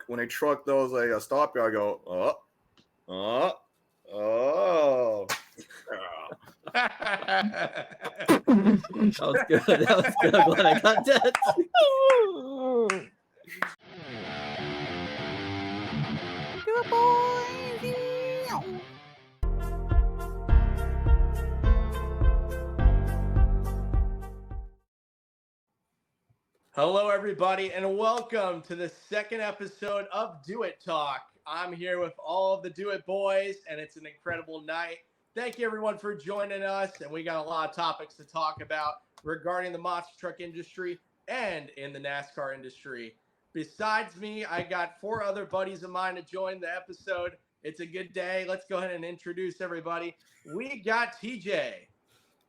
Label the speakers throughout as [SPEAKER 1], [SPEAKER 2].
[SPEAKER 1] When a truck does a stop, I go, oh.
[SPEAKER 2] That was good. That was good. I'm glad I got that.
[SPEAKER 3] Good boys.
[SPEAKER 4] Hello, everybody, and welcome to the second episode of Do It Talk. I'm here with all of the Do It boys, and it's an incredible night. Thank you, everyone, for joining us, and we got a lot of topics to talk about regarding the monster truck industry and in the NASCAR industry. Besides me, I got four other buddies of mine to join the episode. It's a good day. Let's go ahead and introduce everybody. We got TJ.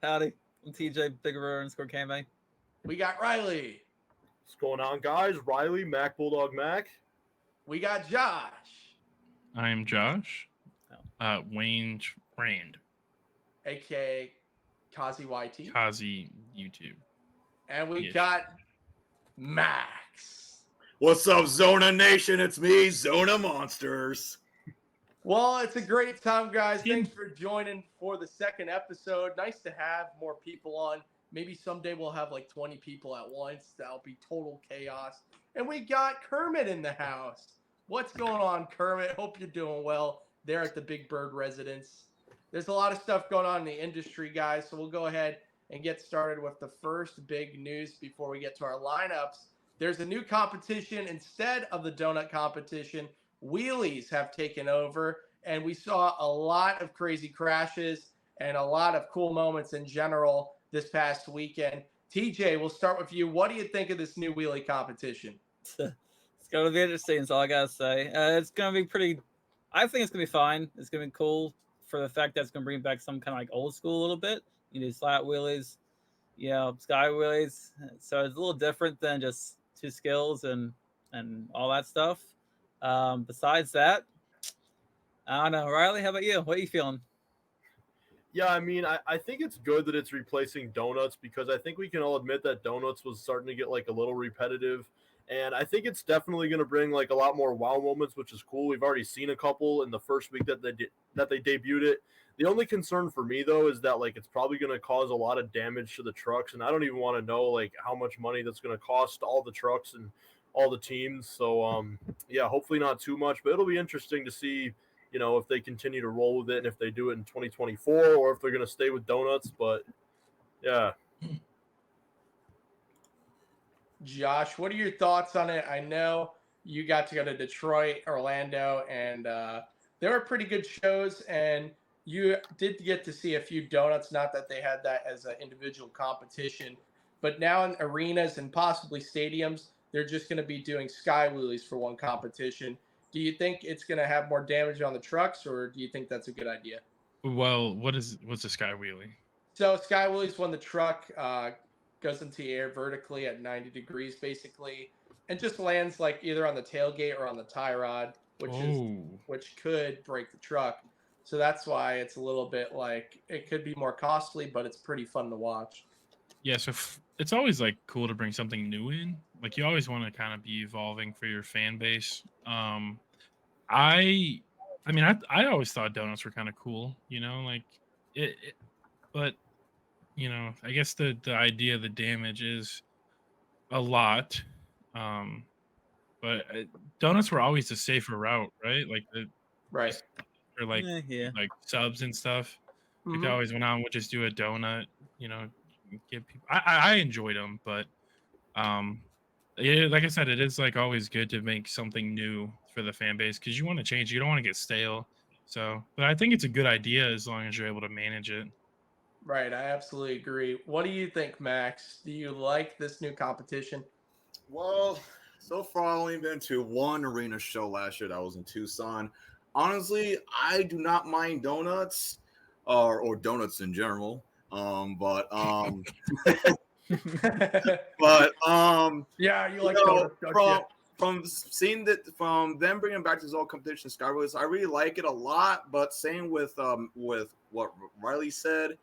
[SPEAKER 2] Howdy. I'm TJ, Big River _ Kame.
[SPEAKER 4] We got Riley.
[SPEAKER 5] What's going on, guys? Riley, Mac Bulldog Mac.
[SPEAKER 4] We got Josh.
[SPEAKER 6] I'm Josh. Wayne Rand.
[SPEAKER 4] A.K.A. Kazi YT.
[SPEAKER 6] Kazi YouTube.
[SPEAKER 4] And we got Max.
[SPEAKER 1] What's up, Zona Nation? It's me, Zona Monsters.
[SPEAKER 4] Well, it's a great time, guys. Thanks for joining for the second episode. Nice to have more people on. Maybe someday we'll have like 20 people at once. That'll be total chaos. And we got Kermit in the house. What's going on, Kermit? Hope you're doing well there at the Big Bird residence. There's a lot of stuff going on in the industry, guys. So we'll go ahead and get started with the first big news before we get to our lineups. There's a new competition. Instead of the donut competition, wheelies have taken over. And we saw a lot of crazy crashes and a lot of cool moments in general this past weekend. TJ, we'll start with you. What do you think of this new wheelie competition?
[SPEAKER 2] It's going to be interesting. That's all I got to say. It's going to be pretty, I think it's going to be fine. It's going to be cool for the fact that it's going to bring back some kind of like old school a little bit. You do flat wheelies, sky wheelies. So it's a little different than just two skills and all that stuff. Besides that, I don't know. Riley, how about you? What are you feeling?
[SPEAKER 5] Yeah, I mean, I think it's good that it's replacing donuts because I think we can all admit that donuts was starting to get like a little repetitive. And I think it's definitely going to bring like a lot more wow moments, which is cool. We've already seen a couple in the first week that they debuted it. The only concern for me, though, is that like it's probably going to cause a lot of damage to the trucks. And I don't even want to know like how much money that's going to cost all the trucks and all the teams. So, yeah, hopefully not too much. But it'll be interesting to see if they continue to roll with it and if they do it in 2024 or if they're going to stay with donuts. But, yeah.
[SPEAKER 4] Josh, what are your thoughts on it? I know you got to go to Detroit, Orlando, and there were pretty good shows, and you did get to see a few donuts, not that they had that as an individual competition. But now in arenas and possibly stadiums, they're just going to be doing sky wheelies for one competition. Do you think it's going to have more damage on the trucks, or do you think that's a good idea?
[SPEAKER 6] Well, what's a sky wheelie?
[SPEAKER 4] So sky wheelies when the truck goes into the air vertically at 90 degrees, basically, and just lands like either on the tailgate or on the tie rod, which could break the truck. So that's why it's a little bit like it could be more costly, but it's pretty fun to watch.
[SPEAKER 6] Yeah, so it's always like cool to bring something new in. Like you always want to kind of be evolving for your fan base. I always thought donuts were kind of cool, like it but I guess the idea of the damage is a lot. But donuts were always the safer route, right? Like
[SPEAKER 4] right.
[SPEAKER 6] Or like subs and stuff. Mm-hmm. Like always went on would just do a donut, give people. I enjoyed them, but like I said, it is like always good to make something new for the fan base because you want to change. You don't want to get stale. So, but I think it's a good idea as long as you're able to manage it.
[SPEAKER 4] Right, I absolutely agree. What do you think, Max? Do you like this new competition?
[SPEAKER 1] Well, so far I've only been to one arena show last year that was in Tucson. honestly, I do not mind donuts, or donuts in general. But but
[SPEAKER 4] Yeah, you
[SPEAKER 1] you
[SPEAKER 4] like
[SPEAKER 1] know,
[SPEAKER 4] donuts, don't you?
[SPEAKER 1] from seeing that, from them bringing back this whole competition Skywars, I really like it a lot. But same with what Riley said,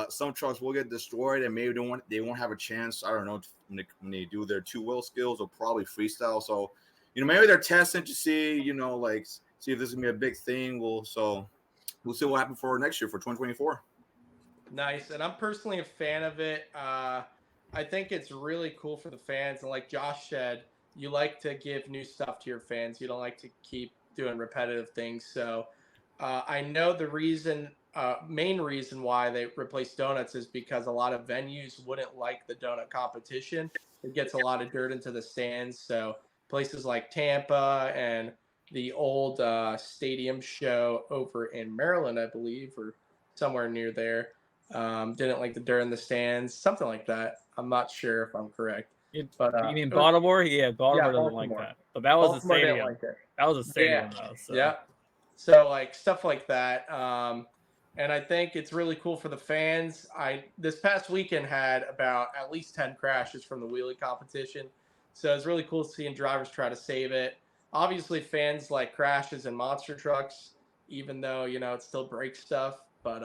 [SPEAKER 1] some trucks will get destroyed and maybe they won't have a chance. I don't know, when they do their two wheel skills or probably freestyle. So maybe they're testing to see, like see if this is gonna be a big thing. We'll see what happens for next year for 2024.
[SPEAKER 4] Nice, and I'm personally a fan of it. I think it's really cool for the fans, and like Josh said, you like to give new stuff to your fans. You don't like to keep doing repetitive things. So I know the main reason why they replaced donuts is because a lot of venues wouldn't like the donut competition. It gets a lot of dirt into the stands. So places like Tampa and the old stadium show over in Maryland, I believe, or somewhere near there, didn't like the dirt in the stands, something like that. I'm not sure if I'm correct. But
[SPEAKER 2] You mean Baltimore? Yeah, Baltimore doesn't like
[SPEAKER 4] Baltimore.
[SPEAKER 2] that. But that was a
[SPEAKER 4] Baltimore didn't
[SPEAKER 2] stadium.
[SPEAKER 4] like it.
[SPEAKER 2] That was a
[SPEAKER 4] Yeah,
[SPEAKER 2] stadium though. So.
[SPEAKER 4] yeah. So like stuff like that. And I think it's really cool for the fans. This past weekend had about at least 10 crashes from the wheelie competition. So it's really cool seeing drivers try to save it. Obviously, fans like crashes and monster trucks, even though it still breaks stuff. But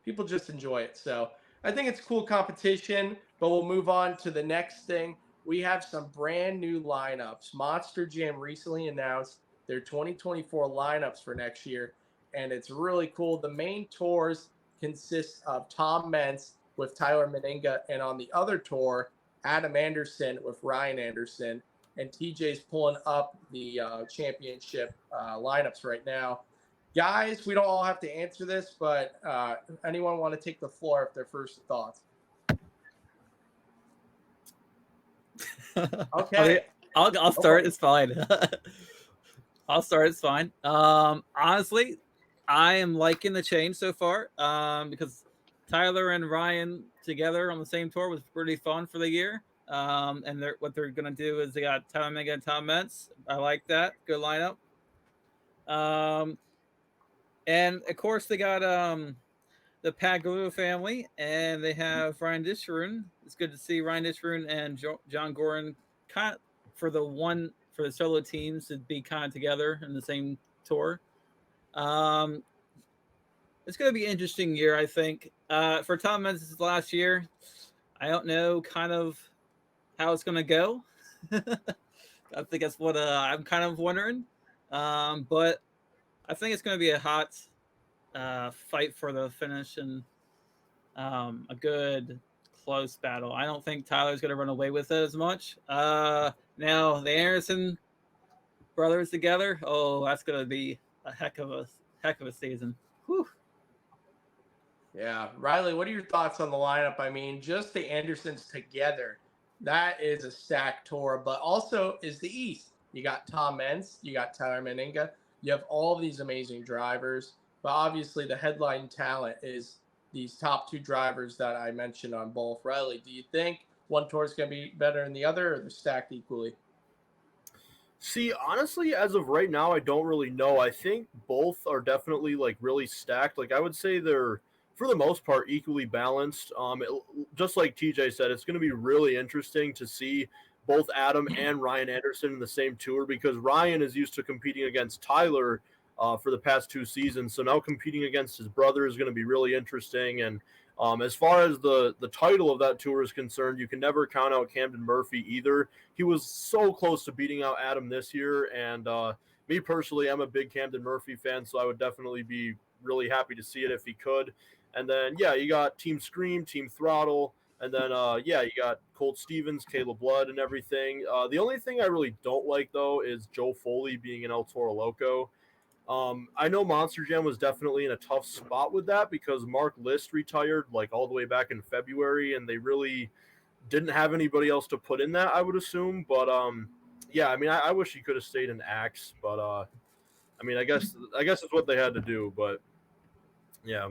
[SPEAKER 4] people just enjoy it. So I think it's cool competition. But we'll move on to the next thing. We have some brand new lineups. Monster Jam recently announced their 2024 lineups for next year, and it's really cool. The main tours consist of Tom Mentz with Tyler Meninga, and on the other tour, Adam Anderson with Ryan Anderson. And TJ's pulling up the championship lineups right now. Guys, we don't all have to answer this, but anyone want to take the floor with their first thoughts? Okay.
[SPEAKER 2] I'll start. It's fine. I'll start. It's fine. Honestly, I am liking the change so far. Because Tyler and Ryan together on the same tour was pretty fun for the year. And what they're gonna do is they got Tyler Mega and Tom Mentz. I like that. Good lineup. And of course they got the Pagulu family, and they have Ryan Disharoon. It's good to see Ryan Disharoon and John Gorin kind of, for the solo teams to be kind of together in the same tour. It's going to be an interesting year, I think. For Tom Mentz's last year, I don't know kind of how it's going to go. I think that's what I'm kind of wondering. But I think it's going to be a hot fight for the finish and a good close battle. I don't think Tyler's going to run away with it as much. Now the Anderson brothers together, oh, that's going to be a heck of a season. Whew.
[SPEAKER 4] Yeah, Riley, what are your thoughts on the lineup? I mean, just the Andersons together, that is a stacked tour. But also is the East. You got Tom Mentz, you got Tyler Meninga, you have all of these amazing drivers. But obviously, the headline talent is these top two drivers that I mentioned on both. Riley, do you think one tour is going to be better than the other, or they're stacked equally?
[SPEAKER 5] See, honestly, as of right now, I don't really know. I think both are definitely like really stacked. Like I would say they're for the most part equally balanced. Just like TJ said, it's going to be really interesting to see both Adam and Ryan Anderson in the same tour because Ryan is used to competing against Tyler for the past 2 seasons. So now competing against his brother is going to be really interesting. And as far as the title of that tour is concerned, you can never count out Camden Murphy either. He was so close to beating out Adam this year, and me personally, I'm a big Camden Murphy fan, so I would definitely be really happy to see it if he could. And then, yeah, you got Team Scream, Team Throttle, and then, yeah, you got Colt Stevens, Caleb Blood, and everything. The only thing I really don't like, though, is Joe Foley being an El Toro Loco. I know Monster Jam was definitely in a tough spot with that because Mark List retired like all the way back in February, and they really didn't have anybody else to put in that, I would assume. But yeah, I mean, I wish he could have stayed in Axe, but I mean, I guess it's what they had to do. But yeah.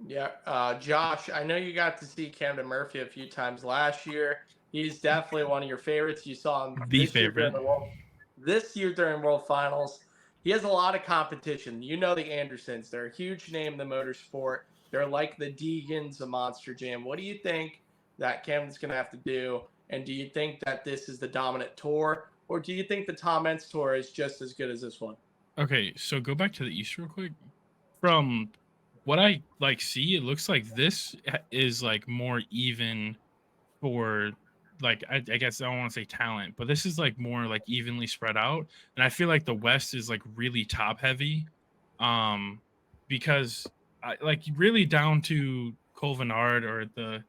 [SPEAKER 4] Yeah, Josh, I know you got to see Camden Murphy a few times last year. He's definitely one of your favorites. You saw him
[SPEAKER 6] The
[SPEAKER 4] this year
[SPEAKER 6] favorite.
[SPEAKER 4] during World Finals. he has a lot of competition. You know the Andersons. They're a huge name in the motorsport. They're like the Deegans of Monster Jam. What do you think that Camden's going to have to do? And do you think that this is the dominant tour? Or do you think the Tom Entz tour is just as good as this one?
[SPEAKER 6] Okay, so go back to the East real quick. From what I see, it looks like this is like more even for like I guess I don't want to say talent, but this is like more like evenly spread out. And I feel like the West is like really top heavy. Because like really down to Colvinard or the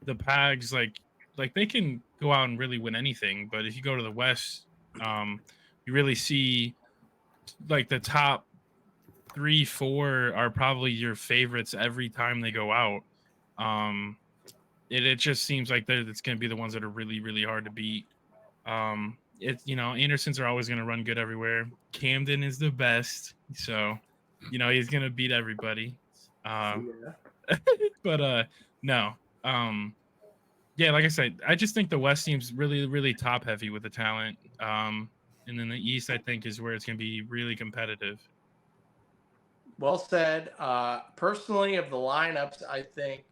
[SPEAKER 6] Pags, like they can go out and really win anything. But if you go to the West, you really see like the top 3, 4 are probably your favorites every time they go out. It just seems like it's going to be the ones that are really, really hard to beat. Andersons are always going to run good everywhere. Camden is the best, so he's going to beat everybody. But no, yeah, like I said, I just think the West seems really, really top heavy with the talent. And then the East, I think, is where it's going to be really competitive.
[SPEAKER 4] Well said. Personally, of the lineups, I think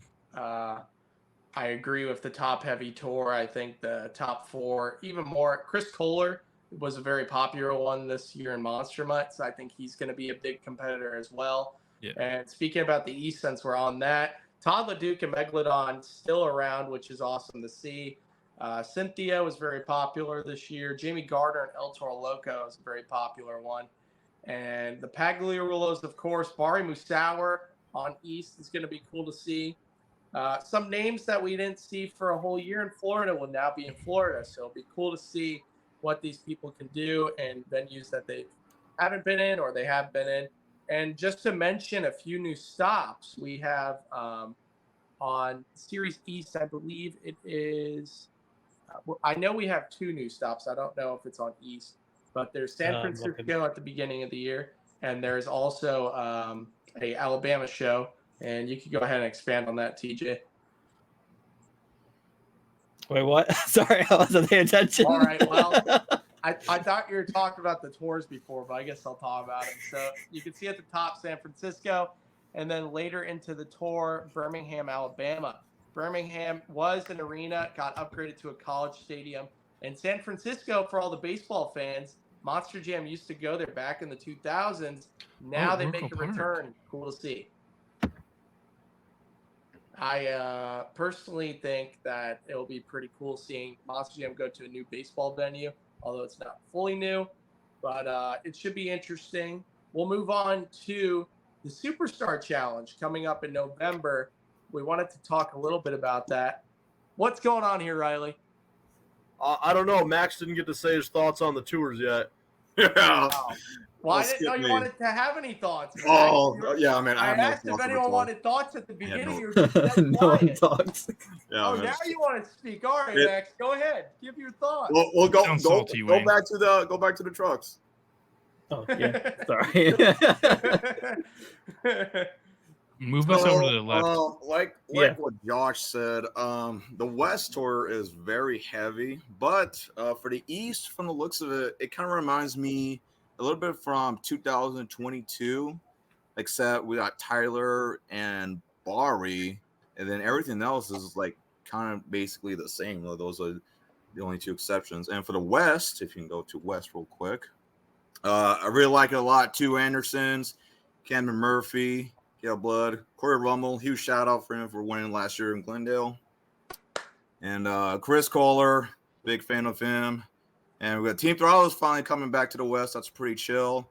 [SPEAKER 4] I agree with the top heavy tour. I think the top 4, even more. Chris Kohler was a very popular one this year in Monster Mutt, so I think he's going to be a big competitor as well.
[SPEAKER 6] Yeah.
[SPEAKER 4] And speaking about the East, since we're on that, Todd LeDuc and Megalodon still around, which is awesome to see. Cynthia was very popular this year. Jamie Gardner and El Toro Loco is a very popular one. And the Pagliarulos, of course. Bari Musauer on East is going to be cool to see. Some names that we didn't see for a whole year in Florida will now be in Florida. So it'll be cool to see what these people can do and venues that they haven't been in or they have been in. And just to mention a few new stops, we have on Series East, I believe it is. I know we have 2 new stops. I don't know if it's on East, but there's San Francisco at the beginning of the year, and there's also a Alabama show. And you can go ahead and expand on that, TJ.
[SPEAKER 2] Wait, what? Sorry, I wasn't paying attention.
[SPEAKER 4] All right, well, I thought you were talking about the tours before, but I guess I'll talk about them. So you can see at the top San Francisco, and then later into the tour, Birmingham, Alabama. Birmingham was an arena, got upgraded to a college stadium. And San Francisco, for all the baseball fans, Monster Jam used to go there back in the 2000s. Now they make a return. Cool to see. I personally think that it'll be pretty cool seeing Monster Jam go to a new baseball venue, although it's not fully new. But it should be interesting. We'll move on to the Superstar Challenge coming up in November. We wanted to talk a little bit about that. What's going on here, Riley?
[SPEAKER 5] I don't know. Max didn't get to say his thoughts on the tours yet.
[SPEAKER 1] Yeah.
[SPEAKER 4] Wow. Well, I didn't know you wanted to have any thoughts.
[SPEAKER 1] Oh, yeah, man.
[SPEAKER 4] I
[SPEAKER 1] have
[SPEAKER 4] asked
[SPEAKER 1] no
[SPEAKER 4] if anyone wanted thoughts at the beginning. You were just
[SPEAKER 2] No one talks.
[SPEAKER 1] Yeah,
[SPEAKER 4] oh,
[SPEAKER 1] man.
[SPEAKER 4] now you want to speak. All right, Max, go ahead. Give your thoughts.
[SPEAKER 1] We'll go
[SPEAKER 6] salty,
[SPEAKER 1] go back to the trucks.
[SPEAKER 2] Oh, yeah. Sorry.
[SPEAKER 6] Move us over to the left.
[SPEAKER 1] Like what Josh said, the West Tour is very heavy, but for the East, from the looks of it, it kind of reminds me a little bit from 2022, except we got Tyler and Bari, and then everything else is like kind of basically the same. Those are the only 2 exceptions. And for the West, if you can go to West real quick, I really like it a lot. 2 Andersons, Cameron Murphy, Gail Blood, Corey Rummel. Huge shout out for him for winning last year in Glendale. And Chris Kohler, big fan of him. And we got Team Throttle's finally coming back to the West. That's pretty chill.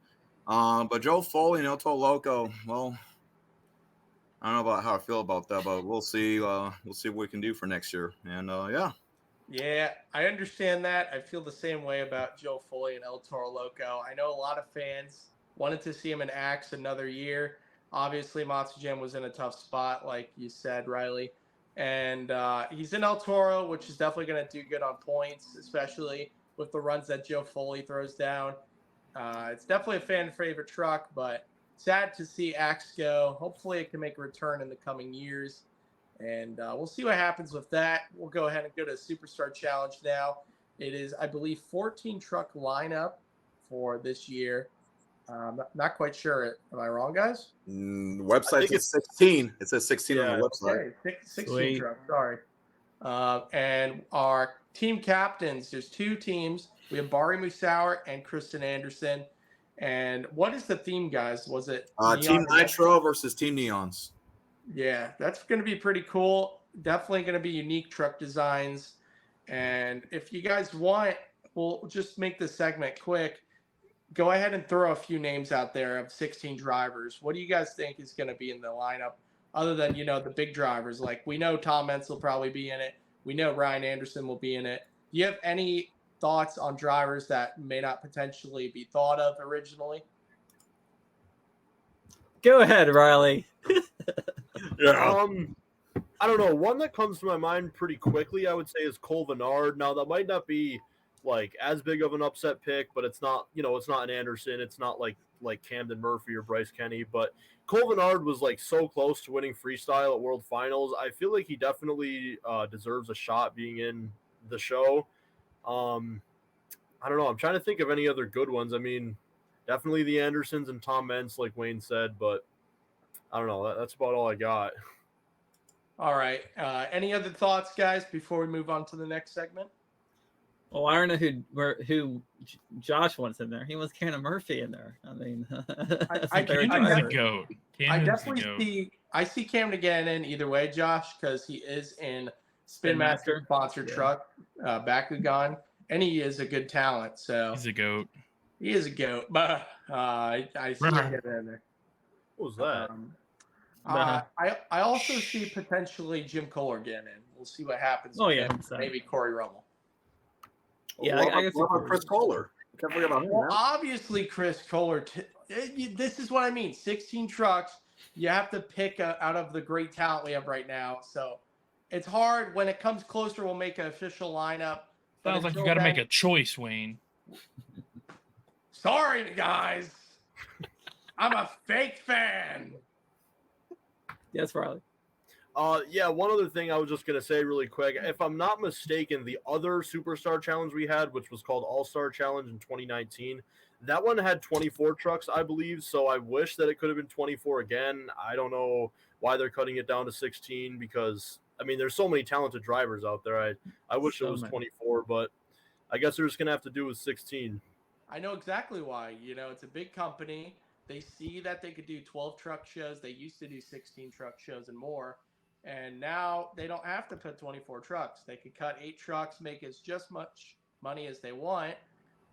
[SPEAKER 1] But Joe Foley and El Toro Loco, well, I don't know about how I feel about that, but we'll see. We'll see what we can do for next year. And yeah.
[SPEAKER 4] Yeah, I understand that. I feel the same way about Joe Foley and El Toro Loco. I know a lot of fans wanted to see him in Axe another year. Obviously, Monster Jam was in a tough spot, like you said, Riley. And he's in El Toro, which is definitely going to do good on points, especially with the runs that Joe Foley throws down. It's definitely a fan favorite truck, but sad to see Axe go. Hopefully it can make a return in the coming years. And we'll see what happens with that. We'll go ahead and go to Superstar Challenge now. It is, I believe, 14 truck lineup for this year. Not quite sure. Am I wrong, guys?
[SPEAKER 1] Website
[SPEAKER 5] think
[SPEAKER 1] says 16. It says 16 on
[SPEAKER 5] Yeah,
[SPEAKER 1] the website.
[SPEAKER 4] Okay, 16
[SPEAKER 2] Sweet.
[SPEAKER 4] trucks. Sorry. And our team captains, there's 2 teams. We have Bari Musauer and Kristen Anderson. And what is the theme, guys? Was it
[SPEAKER 1] Team
[SPEAKER 4] Neon
[SPEAKER 1] Nitro versus Team Neons.
[SPEAKER 4] Yeah, that's going to be pretty cool. Definitely going to be unique truck designs. And if you guys want, we'll just make this segment quick. Go ahead and throw a few names out there of 16 drivers. What do you guys think is going to be in the lineup other than, the big drivers? Like, we know Tom Mentz will probably be in it. We know Ryan Anderson will be in it. Do you have any thoughts on drivers that may not potentially be thought of originally?
[SPEAKER 2] Go ahead, Riley.
[SPEAKER 1] Yeah.
[SPEAKER 5] I don't know. One that comes to my mind pretty quickly, I would say, is Cole Vennard. Now, that might not be like as big of an upset pick, but it's not, it's not an Anderson. It's not like Camden Murphy or Bryce Kenny. But Cole Vennard was like so close to winning freestyle at World Finals. I feel like he definitely deserves a shot being in the show. I don't know. I'm trying to think of any other good ones. I mean, definitely the Andersons and Tom Mentz, like Wayne said, but I don't know. That's about all I got.
[SPEAKER 4] All right. Any other thoughts, guys, before we move on to the next segment?
[SPEAKER 2] Well, I don't know who Josh wants in there. He wants Cameron Murphy in there. I mean,
[SPEAKER 6] Camden's the GOAT.
[SPEAKER 4] I see Camden getting in either way, Josh, because he is in Spin Master sponsored truck, Bakugan, and he is a good talent. So
[SPEAKER 6] he's a GOAT.
[SPEAKER 4] He is a GOAT, but I see him getting in there.
[SPEAKER 5] What was that?
[SPEAKER 4] I also see potentially Jim Kohler getting in. We'll see what happens.
[SPEAKER 2] Oh, yeah.
[SPEAKER 4] Maybe Corey Rummel.
[SPEAKER 2] Yeah,
[SPEAKER 1] What
[SPEAKER 2] I guess
[SPEAKER 1] about Chris Kohler? Can't forget about him.
[SPEAKER 4] Well, obviously, Chris Kohler. This is what I mean. 16 trucks. You have to pick out of the great talent we have right now. So it's hard. When it comes closer, we'll make an official lineup.
[SPEAKER 6] Sounds like you got to make a choice, Wayne.
[SPEAKER 4] Sorry, guys. I'm a fake fan.
[SPEAKER 2] Yes, Riley.
[SPEAKER 5] Yeah, one other thing I was just going to say really quick. If I'm not mistaken, the other Superstar Challenge we had, which was called All-Star Challenge in 2019, that one had 24 trucks, I believe, so I wish that it could have been 24 again. I don't know why they're cutting it down to 16 because, I mean, there's so many talented drivers out there. I wish it was 24, but I guess they're just going to have to do with 16.
[SPEAKER 4] I know exactly why. It's a big company. They see that they could do 12 truck shows. They used to do 16 truck shows and more. And now they don't have to put 24 trucks. They could cut 8 trucks, make as just much money as they want.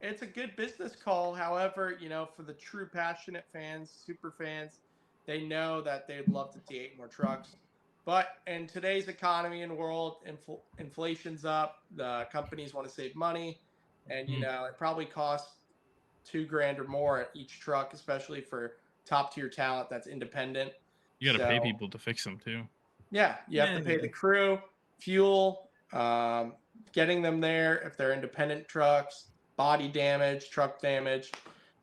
[SPEAKER 4] It's a good business call. However, for the true passionate fans, super fans, they know that they'd love to see 8 more trucks. But in today's economy and world, inflation's up. The companies want to save money. And, it probably costs $2,000 or more at each truck, especially for top tier talent that's independent.
[SPEAKER 6] You got to pay people to fix them too.
[SPEAKER 4] Yeah, you have to pay the crew, fuel, getting them there if they're independent trucks, body damage, truck damage.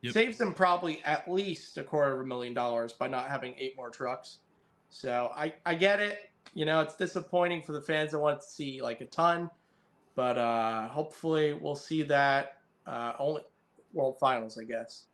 [SPEAKER 4] Yep. Saves them probably at least $250,000 by not having 8 more trucks. So I get it. It's disappointing for the fans that want to see like a ton, but hopefully we'll see that only World Finals, I guess.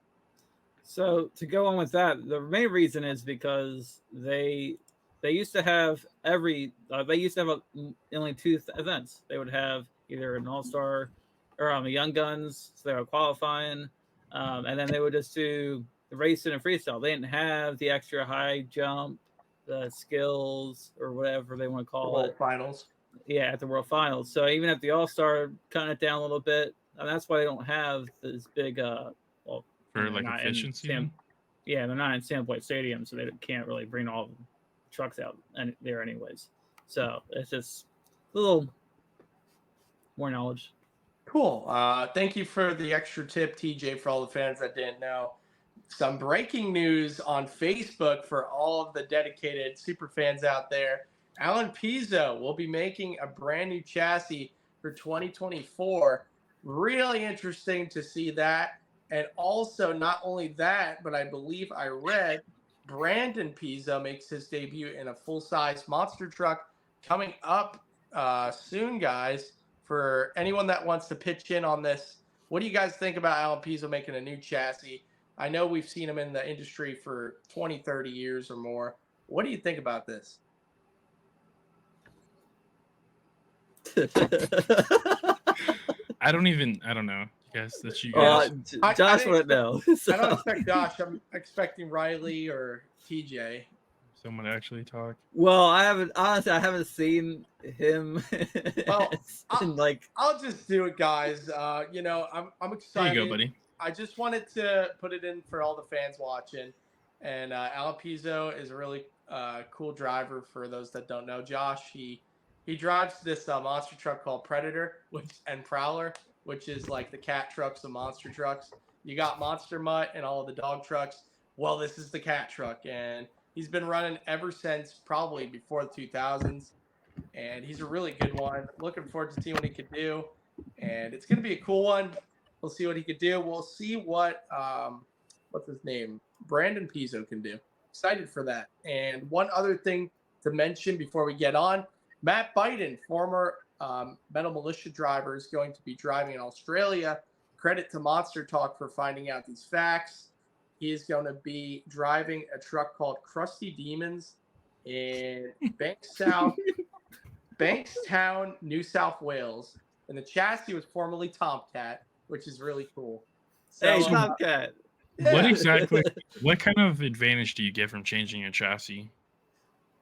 [SPEAKER 2] So to go on with that, the main reason is because they used to have only 2 events. They would have either an all-star or a young guns, so they were qualifying, and then they would just do the racing and freestyle. They didn't have the extra high jump, the skills, or whatever they want to call it.
[SPEAKER 4] World Finals.
[SPEAKER 2] Yeah, at the World Finals. So even at the all-star, cutting it down a little bit, and that's why they don't have this big
[SPEAKER 6] for like efficiency.
[SPEAKER 2] They're not in Sandpoint Stadium, so they can't really bring all the trucks out there anyways. So it's just a little more knowledge.
[SPEAKER 4] Cool. Thank you for the extra tip, TJ, for all the fans that didn't know. Some breaking news on Facebook for all of the dedicated super fans out there. Alan Pizzo will be making a brand new chassis for 2024. Really interesting to see that. And also, not only that, but I believe I read Brandon Pizzo makes his debut in a full-size monster truck coming up soon, guys. For anyone that wants to pitch in on this, what do you guys think about Alan Pizzo making a new chassis? I know we've seen him in the industry for 20, 30 years or more. What do you think about this?
[SPEAKER 6] I don't know. You guys, that's you
[SPEAKER 4] Well,
[SPEAKER 6] guys.
[SPEAKER 4] I
[SPEAKER 2] Josh
[SPEAKER 4] didn't
[SPEAKER 2] wouldn't know.
[SPEAKER 4] I don't
[SPEAKER 2] so.
[SPEAKER 4] expect Josh. I'm expecting Riley or TJ.
[SPEAKER 6] Someone actually talk.
[SPEAKER 2] Well, I haven't seen him
[SPEAKER 4] Well,
[SPEAKER 2] in like.
[SPEAKER 4] I'll just do it, guys. I'm
[SPEAKER 6] There
[SPEAKER 4] excited.
[SPEAKER 6] you go, buddy.
[SPEAKER 4] I just wanted to put it in for all the fans watching. And Alan Pizzo is a really cool driver. For those that don't know, Josh, he drives this monster truck called Predator, and Prowler, which is like the cat trucks, the monster trucks. You got Monster Mutt and all of the dog trucks. Well, this is the cat truck, and he's been running ever since probably before the 2000s. And he's a really good one. Looking forward to seeing what he could do, and it's going to be a cool one. We'll see what he could do. We'll see what what's his name, Brandon Pizzo can do. Excited for that. And one other thing to mention before we get on, Matt Biden, former Metal Militia driver, is going to be driving in Australia. Credit to Monster Talk for finding out these facts. He is going to be driving a truck called Krusty Demons in Bankstown, New South Wales. And the chassis was formerly Tomcat, which is really cool. So,
[SPEAKER 2] Hey, Tomcat.
[SPEAKER 6] What exactly? What kind of advantage do you get from changing your chassis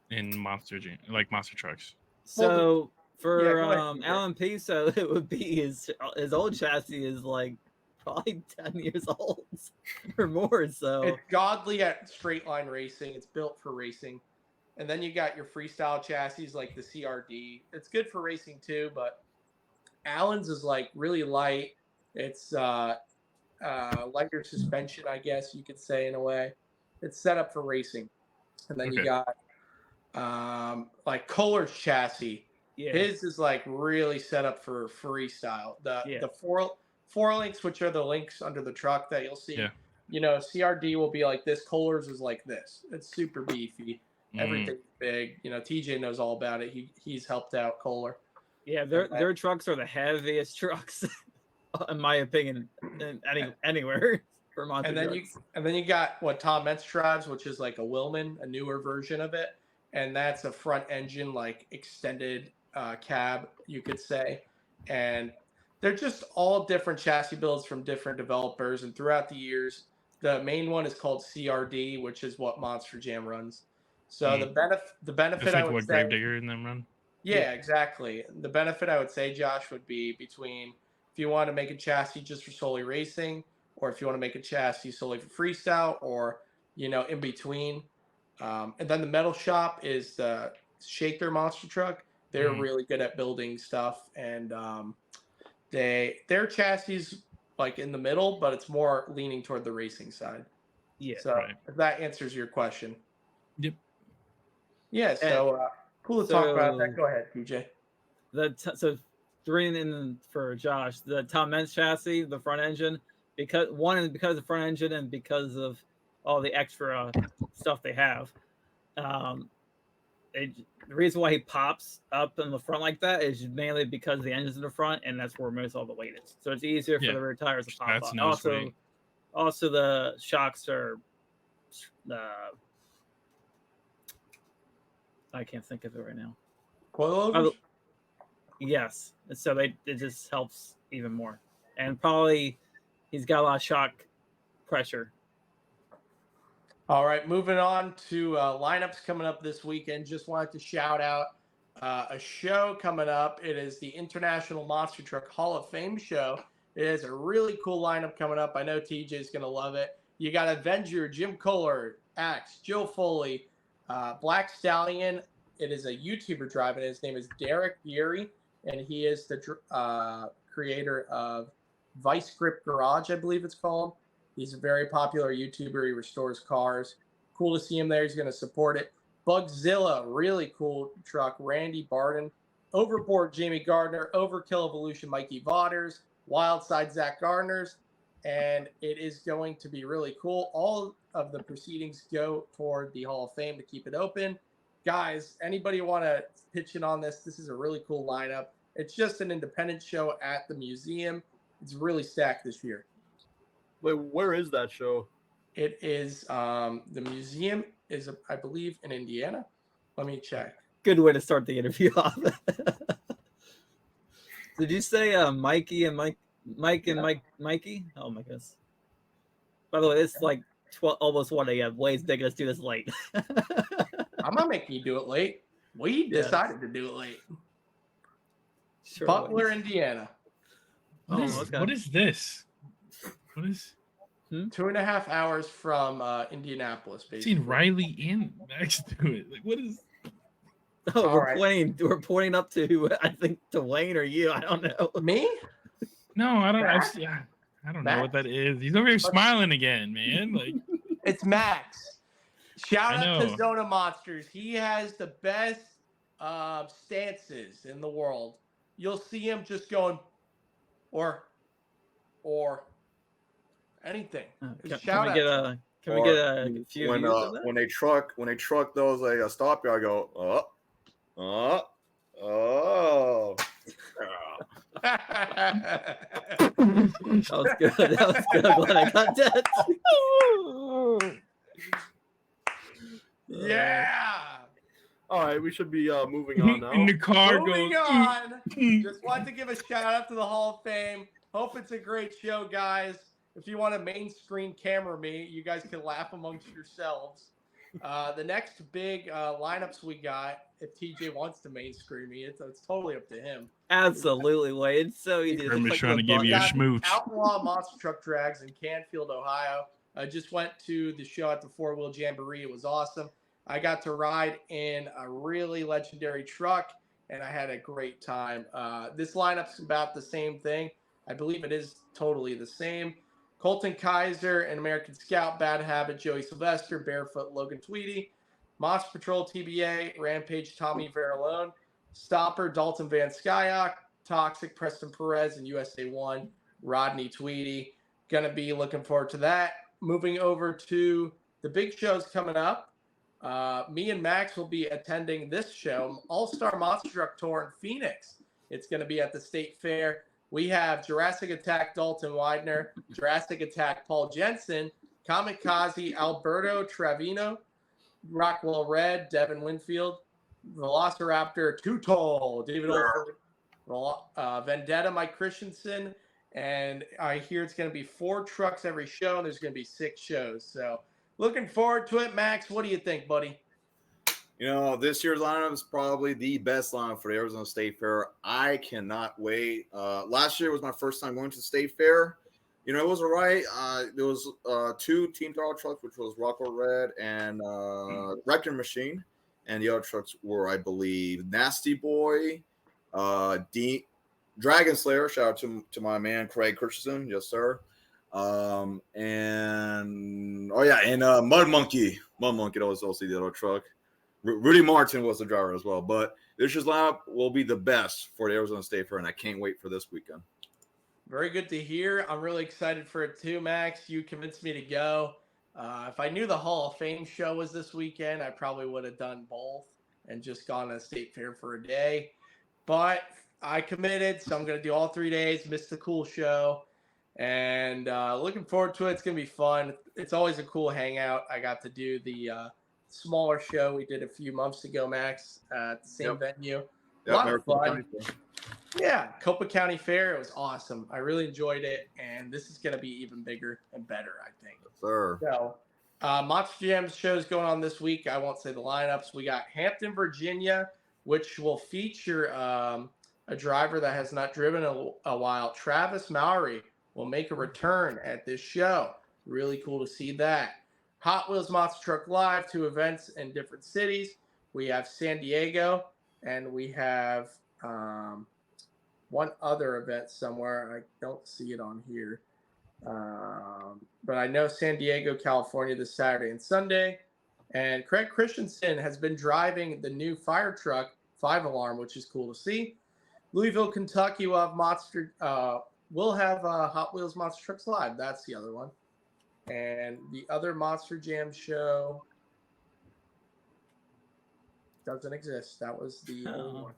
[SPEAKER 6] in monster trucks?
[SPEAKER 2] So for
[SPEAKER 4] go ahead, TJ.
[SPEAKER 2] Alan Pizzo, it would be his old chassis is like probably 10 years old or more. So
[SPEAKER 4] It's godly at straight line racing. It's built for racing. And then you got your freestyle chassis like the CRD. It's good for racing too, but Allen's is like really light. It's lighter suspension, I guess you could say, in a way. It's set up for racing. And then you got like Kohler's chassis.
[SPEAKER 2] yeah,
[SPEAKER 4] His is like really set up for freestyle. The four links, which are the links under the truck that you'll see.
[SPEAKER 6] Yeah.
[SPEAKER 4] CRD will be like this. Kohler's is like this. It's super beefy. Everything's big. TJ knows all about it. He's helped out Kohler.
[SPEAKER 2] yeah, their trucks are the heaviest trucks, in my opinion, anywhere for monster
[SPEAKER 4] And then
[SPEAKER 2] trucks.
[SPEAKER 4] you got what Tom Metz drives, which is like a Willman, a newer version of it, and that's a front engine like extended cab, you could say. And they're just all different chassis builds from different developers. And throughout the years, the main one is called CRD, which is what Monster Jam runs. So the benefit
[SPEAKER 6] It's
[SPEAKER 4] I
[SPEAKER 6] like
[SPEAKER 4] would
[SPEAKER 6] what
[SPEAKER 4] say,
[SPEAKER 6] Gravedigger and them run.
[SPEAKER 4] yeah, exactly. The benefit I would say, Josh, would be between if you want to make a chassis just for solely racing, or if you want to make a chassis solely for freestyle, or in between. And then the metal shop is the Shaker monster truck. They're really good at building stuff, and their chassis like in the middle, but it's more leaning toward the racing side.
[SPEAKER 2] Yeah.
[SPEAKER 4] So if that answers your question.
[SPEAKER 6] Yep.
[SPEAKER 4] Yeah. So cool to talk about that. Go ahead, PJ.
[SPEAKER 2] So three in for Josh, the Tom Mentz chassis, the front engine, because of the front engine and because of all the extra stuff they have. The reason why he pops up in the front like that is mainly because the engine's in the front, and that's where most all the weight is. So it's easier for the rear tires to pop
[SPEAKER 6] That's
[SPEAKER 2] up. Also the shocks are. I can't think of it right now.
[SPEAKER 4] Coilovers?
[SPEAKER 2] Yes, so it just helps even more, and probably he's got a lot of shock pressure.
[SPEAKER 4] All right, moving on to lineups coming up this weekend. Just wanted to shout out a show coming up. It is the International Monster Truck Hall of Fame show. It is a really cool lineup coming up. I know TJ is going to love it. You got Avenger, Jim Kohler, Axe, Joe Foley, Black Stallion. It is a YouTuber driving. His name is Derek Geary, and he is the creator of Vice Grip Garage, I believe it's called. He's a very popular YouTuber. He restores cars. Cool to see him there. He's going to support it. Bugzilla, really cool truck. Randy Barden. Overboard, Jamie Gardner. Overkill Evolution, Mikey Vaughters. Wildside, Zach Gardner's. And it is going to be really cool. All of the proceedings go toward the Hall of Fame to keep it open. Guys, anybody want to pitch in on this? This is a really cool lineup. It's just an independent show at the museum. It's really stacked this year.
[SPEAKER 5] Wait, where is that show?
[SPEAKER 4] It is the museum is, I believe, in Indiana. Let me check.
[SPEAKER 2] Good way to start the interview off. Did you say Mikey and Mikey? Oh my goodness. By the way, it's like 12, almost 1 a.m. Blaze making us do this late.
[SPEAKER 4] I'm not making you do it late. We
[SPEAKER 2] Yes.
[SPEAKER 4] decided to do it late.
[SPEAKER 2] Sure,
[SPEAKER 4] Butler,
[SPEAKER 2] Blaze.
[SPEAKER 4] Indiana.
[SPEAKER 6] What is this? What is?
[SPEAKER 4] 2.5 hours from Indianapolis,
[SPEAKER 6] I've
[SPEAKER 4] basically.
[SPEAKER 6] seen Riley and Max do it. Like, what is?
[SPEAKER 2] Oh,
[SPEAKER 4] All right.
[SPEAKER 2] We're pointing up to, I think, to Wayne or you. I don't know.
[SPEAKER 4] Me?
[SPEAKER 6] No, I don't.
[SPEAKER 4] Max?
[SPEAKER 6] I don't know what
[SPEAKER 4] Max?
[SPEAKER 6] that is. He's over here smiling again, man. Like,
[SPEAKER 4] It's Max. Shout
[SPEAKER 6] I
[SPEAKER 4] out to
[SPEAKER 6] know.
[SPEAKER 4] Zona Monsters. He has the best stances in the world. You'll see him just going, or anything.
[SPEAKER 2] Can we get a few
[SPEAKER 1] when
[SPEAKER 2] views of that?
[SPEAKER 1] when they truck those like a stop yard, I go oh.
[SPEAKER 2] That was good. That was good. I'm glad I got that.
[SPEAKER 4] Yeah.
[SPEAKER 5] All right, we should be moving on now.
[SPEAKER 6] In the car
[SPEAKER 4] Moving
[SPEAKER 6] goes.
[SPEAKER 4] on. Just want to give a shout out to the Hall of Fame. Hope it's a great show, guys. If you want to main screen camera me, you guys can laugh amongst yourselves. The next big lineups we got, if TJ wants to main screen me, it's totally up to him.
[SPEAKER 2] Absolutely, Wade. It's so easy.
[SPEAKER 6] I'm just trying to give you a
[SPEAKER 4] Got
[SPEAKER 6] schmooch.
[SPEAKER 4] Outlaw Monster Truck Drags in Canfield, Ohio. I just went to the show at the 4-Wheel Jamboree. It was awesome. I got to ride in a really legendary truck, and I had a great time. This lineup's about the same thing. I believe it is totally the same. Colton Kaiser and American Scout, Bad Habit, Joey Sylvester, Barefoot, Logan Tweedy, Monster Patrol, TBA, Rampage, Tommy Veralone, Stopper, Dalton Van Skyok, Toxic, Preston Perez, and USA 1, Rodney Tweedy. Going to be looking forward to that. Moving over to the big shows coming up. Me and Max will be attending this show, All-Star Monster Truck Tour in Phoenix. It's going to be at the State Fair. We have Jurassic Attack Dalton Widener, Jurassic Attack Paul Jensen, Kamikaze Alberto Trevino, Rockwell Red, Devin Winfield, Velociraptor Tutol, David Olford, Vendetta Mike Christensen, and I hear it's going to be 4 trucks every show, and there's going to be 6 shows. So looking forward to it. Max, what do you think, buddy?
[SPEAKER 1] You know, this year's lineup is probably the best lineup for the Arizona State Fair. I cannot wait. Last year was my first time going to the State Fair. You know, it was all right. There was 2 Team Throttle trucks, which was Rockwell Red and Wrecking Machine. And the other trucks were, I believe, Nasty Boy, Dragon Slayer. Shout out to my man, Craig Christensen. Yes, sir. And Mud Monkey. That was also the other truck. Rudy Martin was the driver as well. But this year's lineup will be the best for the Arizona State Fair, and I can't wait for this weekend.
[SPEAKER 4] Very good to hear. I'm really excited for it too, Max. You convinced me to go. If I knew the Hall of Fame show was this weekend, I probably would have done both and just gone to the State Fair for a day. But I committed, so I'm going to do all 3 days, miss the cool show. And looking forward to it. It's going to be fun. It's always a cool hangout. I got to do the smaller show we did a few months ago, Max, at the same venue. A lot of fun. Yeah, Copa County Fair. It was awesome. I really enjoyed it, and this is going to be even bigger and better, I think.
[SPEAKER 1] Yes, sir.
[SPEAKER 4] So, Monster Jam shows going on this week. I won't say the lineups. We got Hampton, Virginia, which will feature a driver that has not driven a while. Travis Mowry will make a return at this show. Really cool to see that. Hot Wheels Monster Truck Live, 2 events in different cities. We have San Diego, and we have one other event somewhere. I don't see it on here. But I know San Diego, California this Saturday and Sunday. And Craig Christensen has been driving the new fire truck, 5-alarm, which is cool to see. Louisville, Kentucky will have Hot Wheels Monster Trucks Live. That's the other one. And the other Monster Jam show doesn't exist. That was the only one.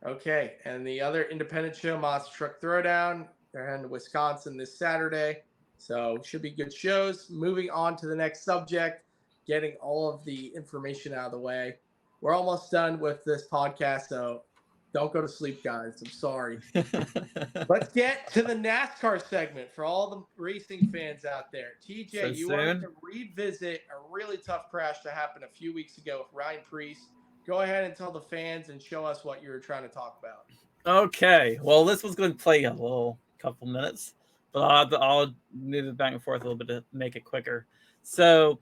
[SPEAKER 4] Okay, and the other independent show, Monster Truck Throwdown, they're heading to Wisconsin this Saturday. So should be good shows. Moving on to the next subject, getting all of the information out of the way. We're almost done with this podcast, so don't go to sleep, guys. I'm sorry. Let's get to the NASCAR segment for all the racing fans out there. TJ,
[SPEAKER 2] So
[SPEAKER 4] you wanted
[SPEAKER 2] soon?
[SPEAKER 4] to revisit a really tough crash that happened a few weeks ago with Ryan Preece. Go ahead and tell the fans and show us what you were trying to talk about.
[SPEAKER 2] Okay, well, this was going to play a little couple minutes, but I'll move it back and forth a little bit to make it quicker. So,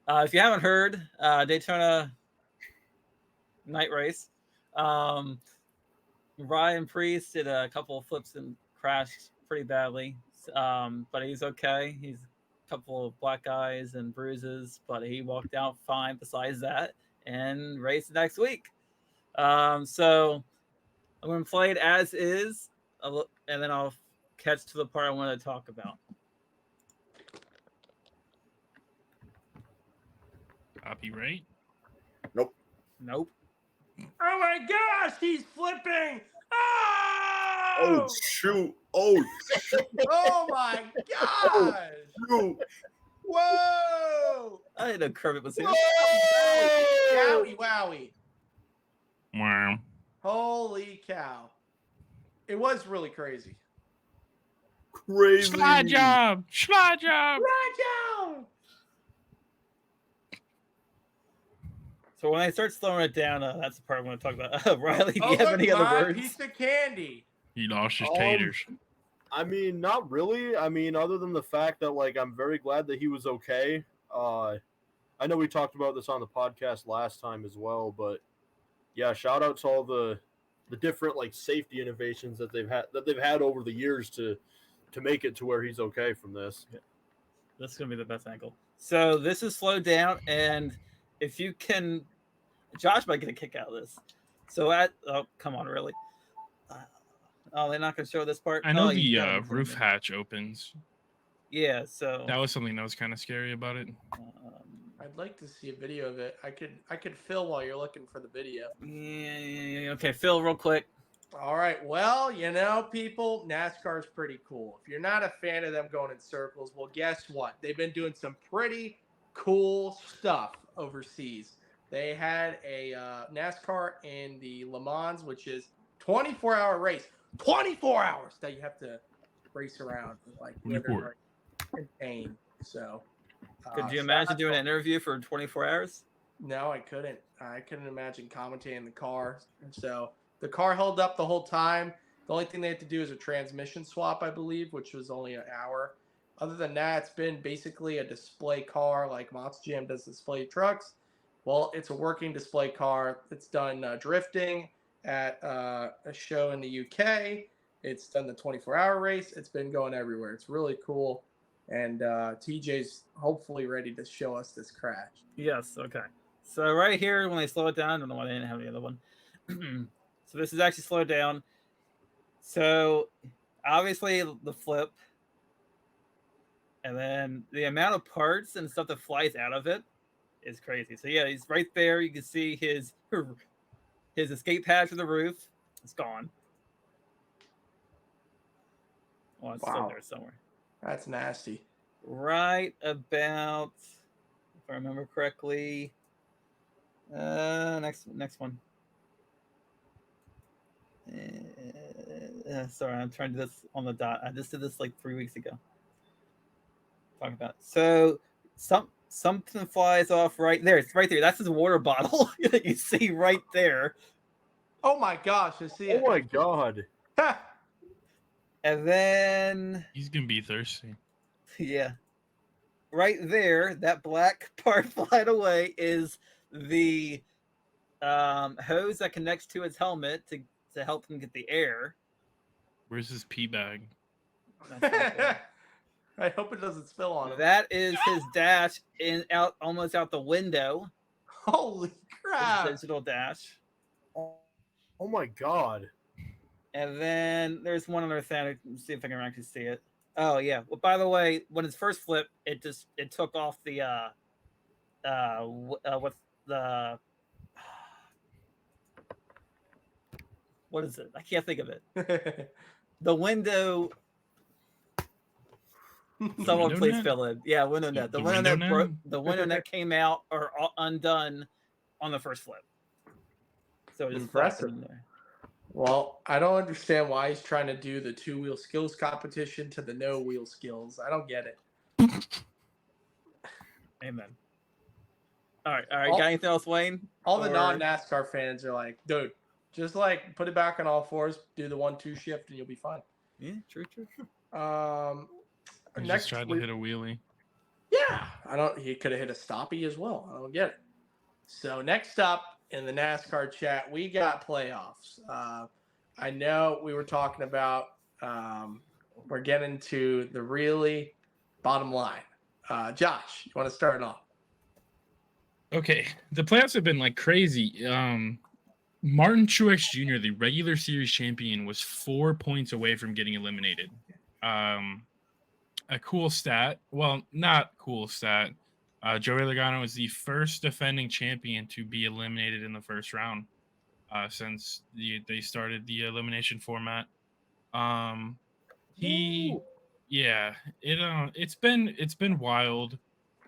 [SPEAKER 2] if you haven't heard, Daytona night race, Ryan Preece did a couple of flips and crashed pretty badly, but he's okay. He's a couple of black eyes and bruises, but he walked out fine besides that and raced next week. So I'm going to play it as is, and then I'll catch to the part I want to talk about.
[SPEAKER 6] Copyright.
[SPEAKER 1] Nope.
[SPEAKER 4] Oh my gosh, he's flipping!
[SPEAKER 1] Oh shoot! Oh shoot!
[SPEAKER 4] Oh my gosh!
[SPEAKER 1] Shoot.
[SPEAKER 4] Whoa!
[SPEAKER 2] I didn't know Kermit was here.
[SPEAKER 4] Wowie, wowie.
[SPEAKER 6] Wow.
[SPEAKER 4] Holy cow. It was really crazy.
[SPEAKER 1] Crazy.
[SPEAKER 6] Slide job.
[SPEAKER 2] So when I start slowing it down, that's the part I want to talk about. Riley, do
[SPEAKER 4] Oh,
[SPEAKER 2] you have
[SPEAKER 4] look,
[SPEAKER 2] any other
[SPEAKER 4] my
[SPEAKER 2] words?
[SPEAKER 4] piece of candy.
[SPEAKER 6] He lost his taters.
[SPEAKER 5] I mean, not really. I mean, other than the fact that like I'm very glad that he was okay. I know we talked about this on the podcast last time as well, but yeah, shout out to all the different like safety innovations that they've had over the years to make it to where he's okay from this.
[SPEAKER 2] This is gonna be the best angle. So this is slowed down, and if you can, Josh might get a kick out of this. So come on, really? Oh, they're not gonna show this part.
[SPEAKER 6] I know
[SPEAKER 2] Oh, you
[SPEAKER 6] the
[SPEAKER 2] got it.
[SPEAKER 6] roof hatch opens.
[SPEAKER 2] Yeah, so
[SPEAKER 6] That was something that was kind of scary about it.
[SPEAKER 4] I'd like to see a video of it. I could fill while you're looking for the video.
[SPEAKER 2] yeah. Okay, Phil, real quick.
[SPEAKER 4] All right. Well, people, NASCAR's pretty cool. If you're not a fan of them going in circles, well, guess what? They've been doing some pretty cool stuff overseas. They had a NASCAR in the Le Mans, which is 24-hour race. 24 hours that you have to race around. Like, literally in pain. So,
[SPEAKER 2] Could you imagine doing an interview for 24 hours?
[SPEAKER 4] No, I couldn't. I couldn't imagine commentating in the car. So the car held up the whole time. The only thing they had to do is a transmission swap, I believe, which was only an hour. Other than that, it's been basically a display car like Mott's Jam does display trucks. Well, it's a working display car. It's done drifting at a show in the UK. It's done the 24-hour race. It's been going everywhere. It's really cool. And TJ's hopefully ready to show us this crash.
[SPEAKER 2] Yes, okay. So right here, when they slow it down, I don't know why they didn't have the other one. So this is actually slowed down. So obviously the flip, and then the amount of parts and stuff that flies out of it is crazy. So yeah, he's right there. You can see his escape hatch from the roof. It's gone. Oh, it's still there somewhere.
[SPEAKER 4] That's nasty.
[SPEAKER 2] Right about, if I remember correctly, next one. Sorry, I'm trying to do this on the dot. I just did this like 3 weeks ago. Talk about it. So something flies off right there. It's right there. That's his water bottle that you see right there.
[SPEAKER 4] Oh my gosh, I see it.
[SPEAKER 5] Oh my god.
[SPEAKER 2] And then
[SPEAKER 6] He's gonna be thirsty.
[SPEAKER 2] yeah, right there, that black part flying away is the hose that connects to his helmet to help him get the air.
[SPEAKER 6] Where's his pee bag?
[SPEAKER 4] I hope it doesn't spill on him.
[SPEAKER 2] That is his dash almost out the window.
[SPEAKER 4] Holy crap.
[SPEAKER 2] His digital dash.
[SPEAKER 5] Oh my god.
[SPEAKER 2] And then there's one other thing. Let's see if I can actually see it. Oh yeah. Well, by the way, when it's first flipped, it took off the what's the what is it? I can't think of it. The window. Someone
[SPEAKER 6] window
[SPEAKER 2] please
[SPEAKER 6] net?
[SPEAKER 2] fill in. Yeah, window net. The
[SPEAKER 6] The
[SPEAKER 2] window
[SPEAKER 6] window
[SPEAKER 2] net broke.
[SPEAKER 6] net?
[SPEAKER 2] The window net came out or undone on the first flip. So it just flopped
[SPEAKER 4] Impressive.
[SPEAKER 2] in there.
[SPEAKER 4] Well, I don't understand why he's trying to do the 2-wheel skills competition to the no-wheel skills. I don't get it.
[SPEAKER 2] Amen. All right. Got
[SPEAKER 4] All-
[SPEAKER 2] anything else, Wayne?
[SPEAKER 4] All the
[SPEAKER 2] Or-
[SPEAKER 4] non-NASCAR fans are like, dude, just like put it back on all fours, do the 1-2 shift, and you'll be fine.
[SPEAKER 2] Yeah, true.
[SPEAKER 6] He just
[SPEAKER 4] Next,
[SPEAKER 6] tried to hit a wheelie.
[SPEAKER 4] yeah, he could have hit a stoppie as well. I don't get it. So next up in the NASCAR chat, we got playoffs. I know we were talking about we're getting to the really bottom line. Josh, you want to start off?
[SPEAKER 6] Okay, the playoffs have been like crazy. Martin Truex Jr., the regular series champion, was 4 points away from getting eliminated. A cool stat. Well, not cool stat. Joey Logano is the first defending champion to be eliminated in the first round since they started the elimination format. It's been wild.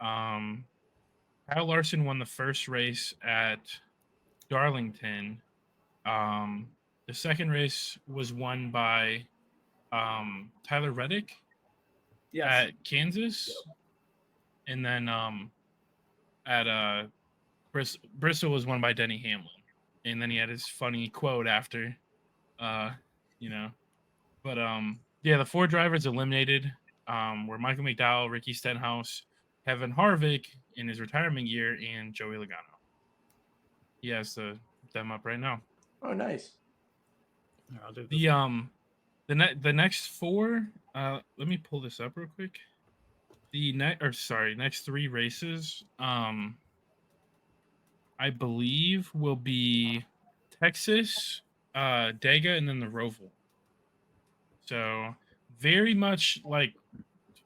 [SPEAKER 6] Kyle Larson won the first race at Darlington. The second race was won by Tyler Reddick at Kansas, and then at Bristol was won by Denny Hamlin, and then he had his funny quote after, But the 4 drivers eliminated were Michael McDowell, Ricky Stenhouse, Kevin Harvick in his retirement year, and Joey Logano. He has them up right now.
[SPEAKER 4] Oh, nice.
[SPEAKER 6] The next 4. Let me pull this up real quick. Next 3 races. I believe will be Texas, Dega, and then the Roval. So very much like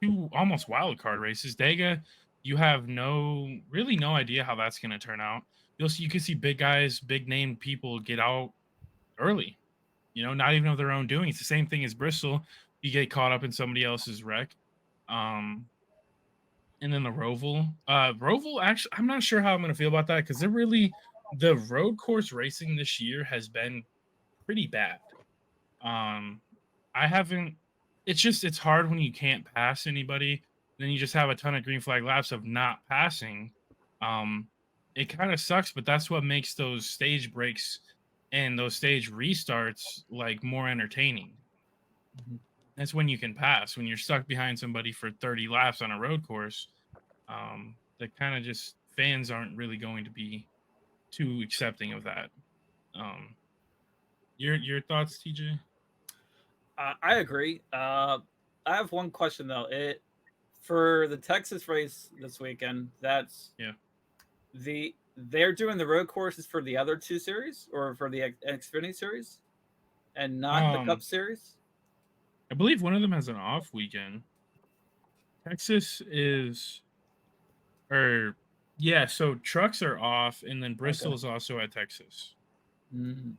[SPEAKER 6] 2 almost wild card races. Dega, you have no idea how that's going to turn out. You can see big guys, big name people get out early. Not even of their own doing. It's the same thing as Bristol. You get caught up in somebody else's wreck. And then the Roval. Roval, actually, I'm not sure how I'm going to feel about that because the road course racing this year has been pretty bad. It's hard when you can't pass anybody. Then you just have a ton of green flag laps of not passing. It kind of sucks, but that's what makes those stage breaks and those stage restarts like more entertaining.
[SPEAKER 2] Mm-hmm.
[SPEAKER 6] That's when you can pass. When you're stuck behind somebody for 30 laps on a road course, that kind of just fans aren't really going to be too accepting of that. Your thoughts, TJ?
[SPEAKER 2] I agree. I have one question though. For the Texas race this weekend, they're doing the road courses for the other 2 series or for the Xfinity series, and not the Cup series.
[SPEAKER 6] I believe one of them has an off weekend. Texas is, so trucks are off, and then Bristol is also at Texas.
[SPEAKER 2] Mm-hmm.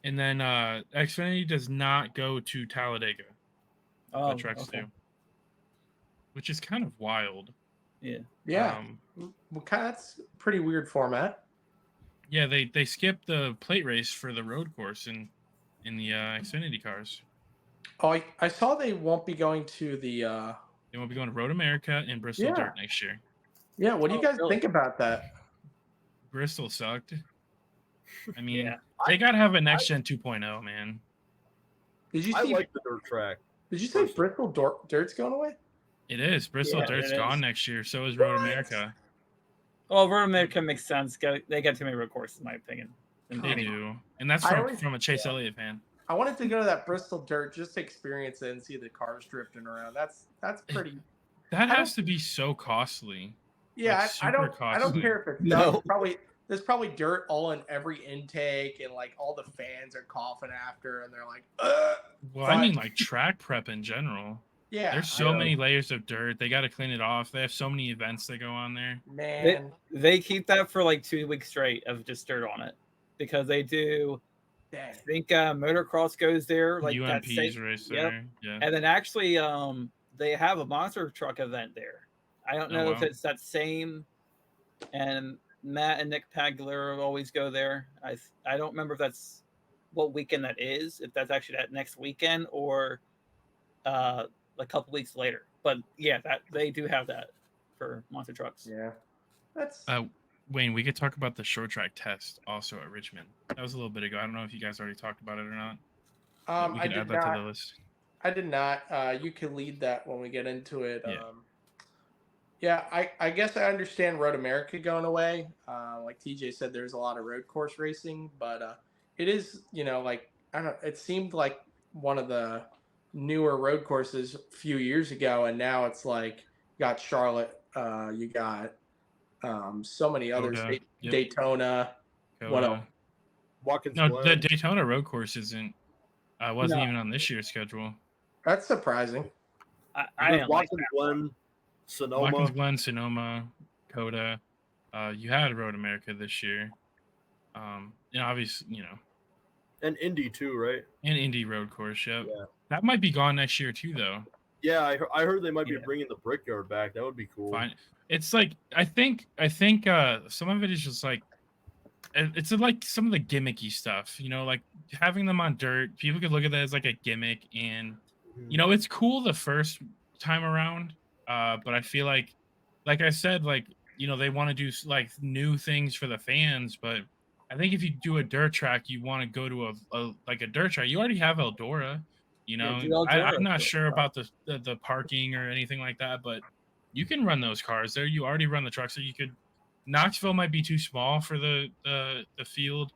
[SPEAKER 6] And then Xfinity does not go to Talladega. The trucks do, which is kind of wild.
[SPEAKER 4] Yeah. That's a pretty weird format.
[SPEAKER 6] Yeah, they skipped the plate race for the road course in the Xfinity cars.
[SPEAKER 4] Oh, I saw they won't be going to the.
[SPEAKER 6] They won't be going to Road America and Bristol Dirt next year.
[SPEAKER 4] Yeah, what do you guys think about that?
[SPEAKER 6] Bristol sucked. I mean, they gotta have a next gen 2.0, man.
[SPEAKER 4] Did you see?
[SPEAKER 5] I like the dirt track.
[SPEAKER 4] Did you say Bristol Dirt's going away?
[SPEAKER 6] It is. Bristol Dirt's gone next year. So is Road America.
[SPEAKER 2] Well, Road America makes sense. They get too many road courses, in my opinion.
[SPEAKER 6] They do, and that's from a Chase Elliott fan.
[SPEAKER 4] I wanted to go to that Bristol Dirt just to experience it and see the cars drifting around. That's pretty.
[SPEAKER 6] That has to be so costly.
[SPEAKER 4] Yeah,
[SPEAKER 6] like,
[SPEAKER 4] I don't care if it's
[SPEAKER 2] no.
[SPEAKER 4] There's probably dirt all in every intake, and like all the fans are coughing after, and they're like, ugh.
[SPEAKER 6] Well, I mean, like track prep in general.
[SPEAKER 4] Yeah,
[SPEAKER 6] there's so many layers of dirt. They got to clean it off. They have so many events that go on there.
[SPEAKER 4] Man,
[SPEAKER 2] they keep that for like 2 weeks straight of just dirt on it because they do.
[SPEAKER 4] Dang.
[SPEAKER 2] I think motocross goes there like
[SPEAKER 6] UMP's race there. Yeah,
[SPEAKER 2] and then actually they have a monster truck event there. I don't know if
[SPEAKER 6] wow.
[SPEAKER 2] it's that same. And Matt and Nick Pagler always go there. I don't remember if that's what weekend that is. If that's actually that next weekend or a couple weeks later. But yeah, that they do have that for monster trucks.
[SPEAKER 4] Yeah, that's
[SPEAKER 6] Wayne, we could talk about the short track test also at Richmond. That was a little bit ago. I don't know if you guys already talked about it or not. But we
[SPEAKER 4] I
[SPEAKER 6] could
[SPEAKER 4] did
[SPEAKER 6] add that to
[SPEAKER 4] not.
[SPEAKER 6] the list.
[SPEAKER 4] I did not. You can lead that when we get into it.
[SPEAKER 6] Yeah.
[SPEAKER 4] Yeah, I guess I understand Road America going away. Like TJ said, there's a lot of road course racing, but it is, like I don't. It seemed like one of the newer road courses a few years ago, and now it's like you got Charlotte, you got so many others,
[SPEAKER 6] Coda, yep.
[SPEAKER 4] Daytona. What else?
[SPEAKER 6] Coda.
[SPEAKER 5] Watkins
[SPEAKER 6] No,
[SPEAKER 5] Glen.
[SPEAKER 6] the Daytona road course isn't. Wasn't
[SPEAKER 2] No.
[SPEAKER 6] even on this year's schedule.
[SPEAKER 4] That's surprising.
[SPEAKER 2] I didn't like
[SPEAKER 5] Watkins Glen, Sonoma.
[SPEAKER 6] Watkins Glen, Sonoma, Coda. You had Road America this year. Obviously,
[SPEAKER 5] And Indy too, right?
[SPEAKER 6] an Indy road course. Yep.
[SPEAKER 5] Yeah.
[SPEAKER 6] That might be gone next year too, though.
[SPEAKER 5] Yeah, I heard they might be
[SPEAKER 2] Yeah.
[SPEAKER 5] bringing the Brickyard back. That would be cool.
[SPEAKER 6] Fine. It's like I think some of it is just like it's like some of the gimmicky stuff, like having them on dirt. People could look at that as like a gimmick, and it's cool the first time around. But I feel like I said, they want to do like new things for the fans. But I think if you do a dirt track, you want to go to a dirt track. You already have Eldora.
[SPEAKER 2] Yeah, do Eldora,
[SPEAKER 6] I'm not
[SPEAKER 2] so-
[SPEAKER 6] sure about the parking or anything like that, but you can run those cars there. You already run the truck, so you could. Knoxville might be too small for the field,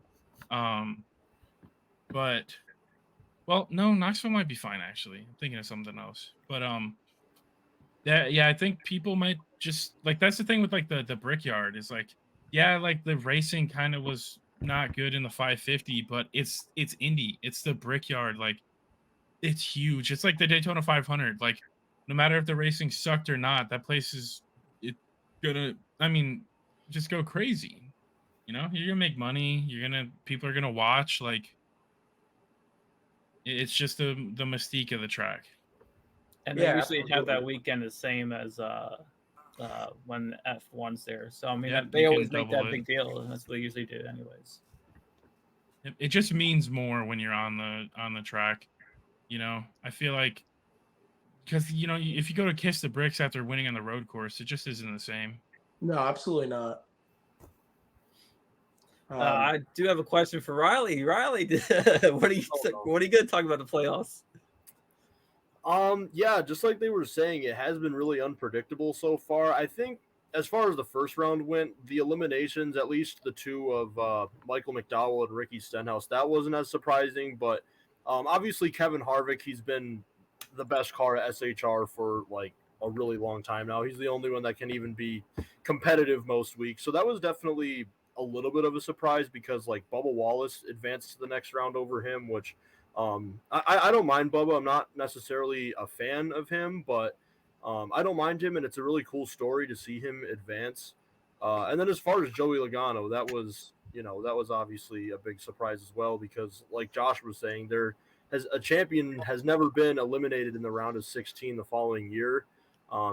[SPEAKER 6] but no, Knoxville might be fine actually. I'm thinking of something else, but I think people might just like that's the thing with like the Brickyard is like like the racing kind of was not good in the 550, but it's Indy, it's the Brickyard, like it's huge. It's like the Daytona 500. Like no matter if the racing sucked or not, that place is gonna. I mean. Just go crazy, you're gonna make money, people are gonna watch, like it's just the mystique of the track.
[SPEAKER 2] And they
[SPEAKER 4] Yeah,
[SPEAKER 2] usually have
[SPEAKER 4] absolutely.
[SPEAKER 2] that weekend the same as when F1's there. So I mean,
[SPEAKER 6] Yep,
[SPEAKER 2] they
[SPEAKER 6] you
[SPEAKER 2] always
[SPEAKER 6] can
[SPEAKER 2] make
[SPEAKER 6] double
[SPEAKER 2] that
[SPEAKER 6] it.
[SPEAKER 2] big deal, and that's what they usually do, anyways.
[SPEAKER 6] It just means more when you're on the track, I feel like because if you go to kiss the bricks after winning on the road course, it just isn't the same.
[SPEAKER 4] No, absolutely not.
[SPEAKER 2] I do have a question for Riley. Riley, what are you going to talk about the playoffs?
[SPEAKER 5] Yeah, just like they were saying, it has been really unpredictable so far. I think as far as the first round went, the eliminations, at least the two of Michael McDowell and Ricky Stenhouse, that wasn't as surprising. But obviously Kevin Harvick, he's been the best car at SHR for like a really long time now. He's the only one that can even be competitive most weeks. So that was definitely a little bit of a surprise because like Bubba Wallace advanced to the next round over him, which I don't mind Bubba. I'm not necessarily a fan of him, but I don't mind him, and it's a really cool story to see him advance. And then as far as Joey Logano, that was obviously a big surprise as well because like Josh was saying, a champion has never been eliminated in the round of 16 the following year.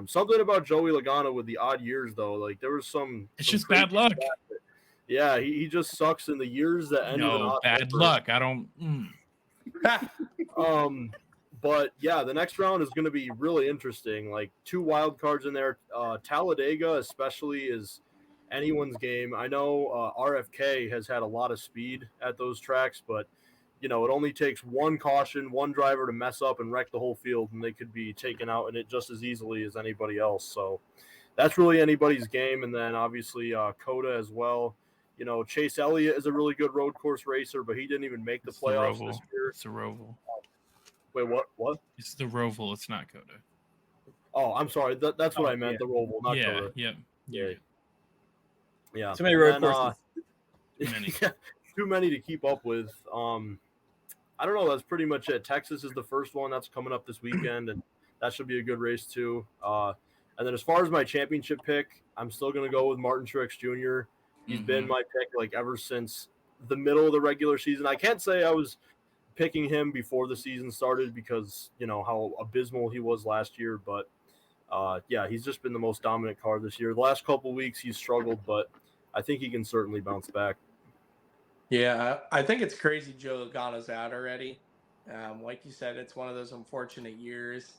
[SPEAKER 5] Something about Joey Logano with the odd years though, like there was some.
[SPEAKER 6] It's just bad luck.
[SPEAKER 5] Yeah, he just sucks in the years that end with an odd
[SPEAKER 6] bad
[SPEAKER 5] number.
[SPEAKER 6] luck. I don't.
[SPEAKER 5] But yeah, the next round is going to be really interesting. Like 2 wild cards in there. Talladega especially is anyone's game. I know RFK has had a lot of speed at those tracks, but it only takes one caution, one driver to mess up and wreck the whole field, and they could be taken out in it just as easily as anybody else. So that's really anybody's game. And then obviously Coda as well. Chase Elliott is a really good road course racer, but he didn't even make the playoffs this year.
[SPEAKER 6] It's the Roval.
[SPEAKER 5] Wait, what?
[SPEAKER 6] It's the Roval. It's not Coda.
[SPEAKER 5] Oh, I'm sorry. That's what I meant.
[SPEAKER 2] Yeah.
[SPEAKER 5] The Roval, not
[SPEAKER 6] Yeah,
[SPEAKER 5] Coda. Yeah.
[SPEAKER 2] Too many road courses.
[SPEAKER 6] Too many.
[SPEAKER 5] Too many to keep up with. I don't know. That's pretty much it. Texas is the first one that's coming up this weekend, and that should be a good race too. And then as far as my championship pick, I'm still going to go with Martin Truex Jr. He's been my pick like ever since the middle of the regular season. I can't say I was picking him before the season started because how abysmal he was last year. But yeah, he's just been the most dominant car this year. The last couple weeks he's struggled, but I think he can certainly bounce back.
[SPEAKER 4] Yeah, I think it's crazy Joe Logano's out already. Like you said, it's one of those unfortunate years.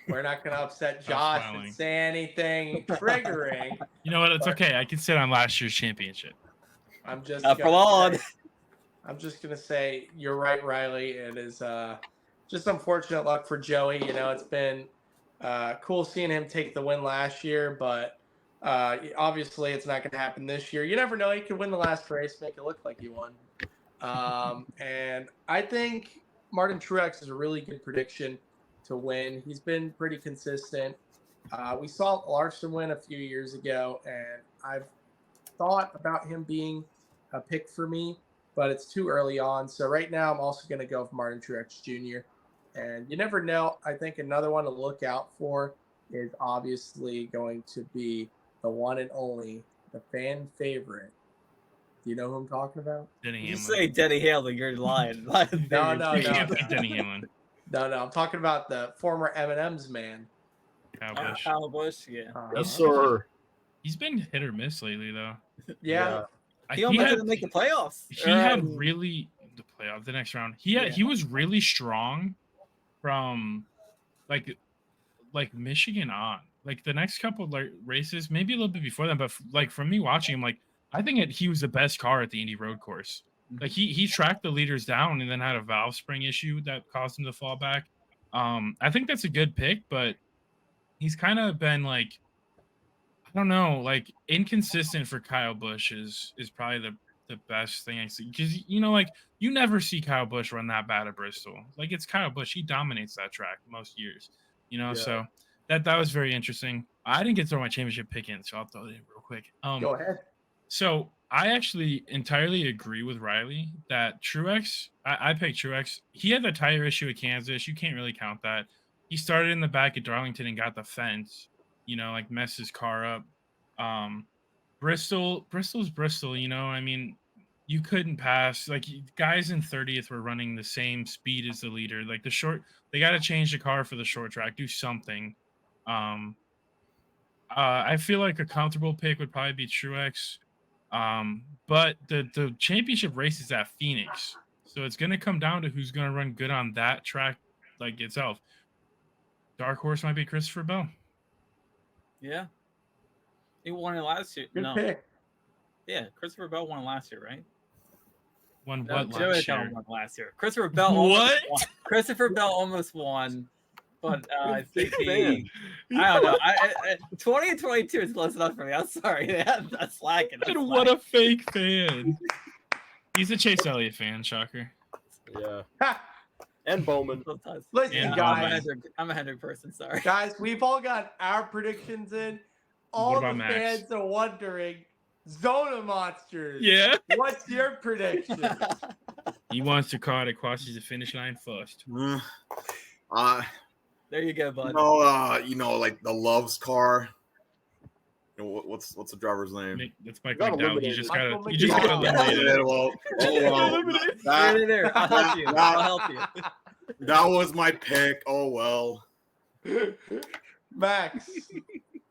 [SPEAKER 4] We're not going to upset Josh and say anything triggering.
[SPEAKER 6] You know what? It's okay. I can sit on last year's championship.
[SPEAKER 4] I'm just
[SPEAKER 2] Not for long.
[SPEAKER 4] I'm just gonna say you're right, Riley. It is just unfortunate luck for Joey. It's been cool seeing him take the win last year, but obviously it's not gonna happen this year. You never know; he could win the last race, make it look like he won. And I think Martin Truex is a really good prediction to win. He's been pretty consistent. We saw Larson win a few years ago, and I've thought about him being a pick for me, but it's too early on. So right now, I'm also going to go with Martin Truex Jr. And you never know. I think another one to look out for is obviously going to be the one and only, the fan favorite. Do you know who I'm talking about?
[SPEAKER 6] Denny
[SPEAKER 2] You
[SPEAKER 6] Hamlin.
[SPEAKER 2] say Denny Hamlin, you're lying.
[SPEAKER 4] No.
[SPEAKER 6] You can't pick Denny Hamlin.
[SPEAKER 4] No. I'm talking about the former M&M's man.
[SPEAKER 6] Kyle Busch.
[SPEAKER 2] Kyle Busch, yeah.
[SPEAKER 5] Yes, sir.
[SPEAKER 6] He's been hit or miss lately, though.
[SPEAKER 4] Yeah.
[SPEAKER 2] He almost didn't make the playoffs.
[SPEAKER 6] He had really the next round. He was really strong from like Michigan on. Like the next couple of races, maybe a little bit before that, but like from me watching him, I think he was the best car at the Indy Road Course. Like he tracked the leaders down and then had a valve spring issue that caused him to fall back. I think that's a good pick, but he's kind of been I don't know, inconsistent for Kyle Busch is probably the best thing I see, because you never see Kyle Busch run that bad at Bristol. It's Kyle Busch, he dominates that track most years, so that was very interesting. I didn't get to throw my championship pick in, so I'll throw it in real quick.
[SPEAKER 4] Go ahead.
[SPEAKER 6] So I actually entirely agree with Riley that Truex, I picked Truex. He had the tire issue at Kansas. You can't really count that. He started in the back at Darlington and got the fence, messed his car up. Bristol's Bristol, I mean, you couldn't pass. Guys in 30th were running the same speed as the leader. They got to change the car for the short track, do something. I feel like a comfortable pick would probably be Truex. But the championship race is at Phoenix, so it's going to come down to who's going to run good on that track itself. Dark horse might be Christopher Bell.
[SPEAKER 2] Yeah. He won it last year.
[SPEAKER 4] Good pick.
[SPEAKER 2] Yeah, Christopher Bell won last year, right?
[SPEAKER 6] Won
[SPEAKER 2] No,
[SPEAKER 6] what
[SPEAKER 2] Joey
[SPEAKER 6] last year?
[SPEAKER 2] won last year. Christopher Bell
[SPEAKER 6] What?
[SPEAKER 2] won. Christopher Bell almost won, but I think
[SPEAKER 5] fan.
[SPEAKER 2] I don't know. 20 and 22 is close enough for me. I'm sorry. That's slacking.
[SPEAKER 6] And what a fake fan. He's a Chase Elliott fan, shocker.
[SPEAKER 5] Yeah.
[SPEAKER 4] Ha!
[SPEAKER 5] And Bowman.
[SPEAKER 4] Listen,
[SPEAKER 6] And
[SPEAKER 4] guys.
[SPEAKER 2] I'm a Hendrick person. Sorry.
[SPEAKER 4] Guys, we've all got our predictions in. All
[SPEAKER 6] What
[SPEAKER 4] the
[SPEAKER 6] about Max?
[SPEAKER 4] fans are wondering, Zona Monsters.
[SPEAKER 6] Yeah.
[SPEAKER 4] What's your prediction?
[SPEAKER 6] He wants the car that crosses the finish line first.
[SPEAKER 2] There you go, bud.
[SPEAKER 1] Like the Love's car. What's the driver's name?
[SPEAKER 6] That's Mike
[SPEAKER 5] Got
[SPEAKER 6] McDowell.
[SPEAKER 5] eliminated.
[SPEAKER 6] You just
[SPEAKER 4] Michael
[SPEAKER 6] got
[SPEAKER 4] McDowell.
[SPEAKER 6] eliminated.
[SPEAKER 2] There. I'll help you.
[SPEAKER 1] That was my pick. Oh well.
[SPEAKER 4] Max,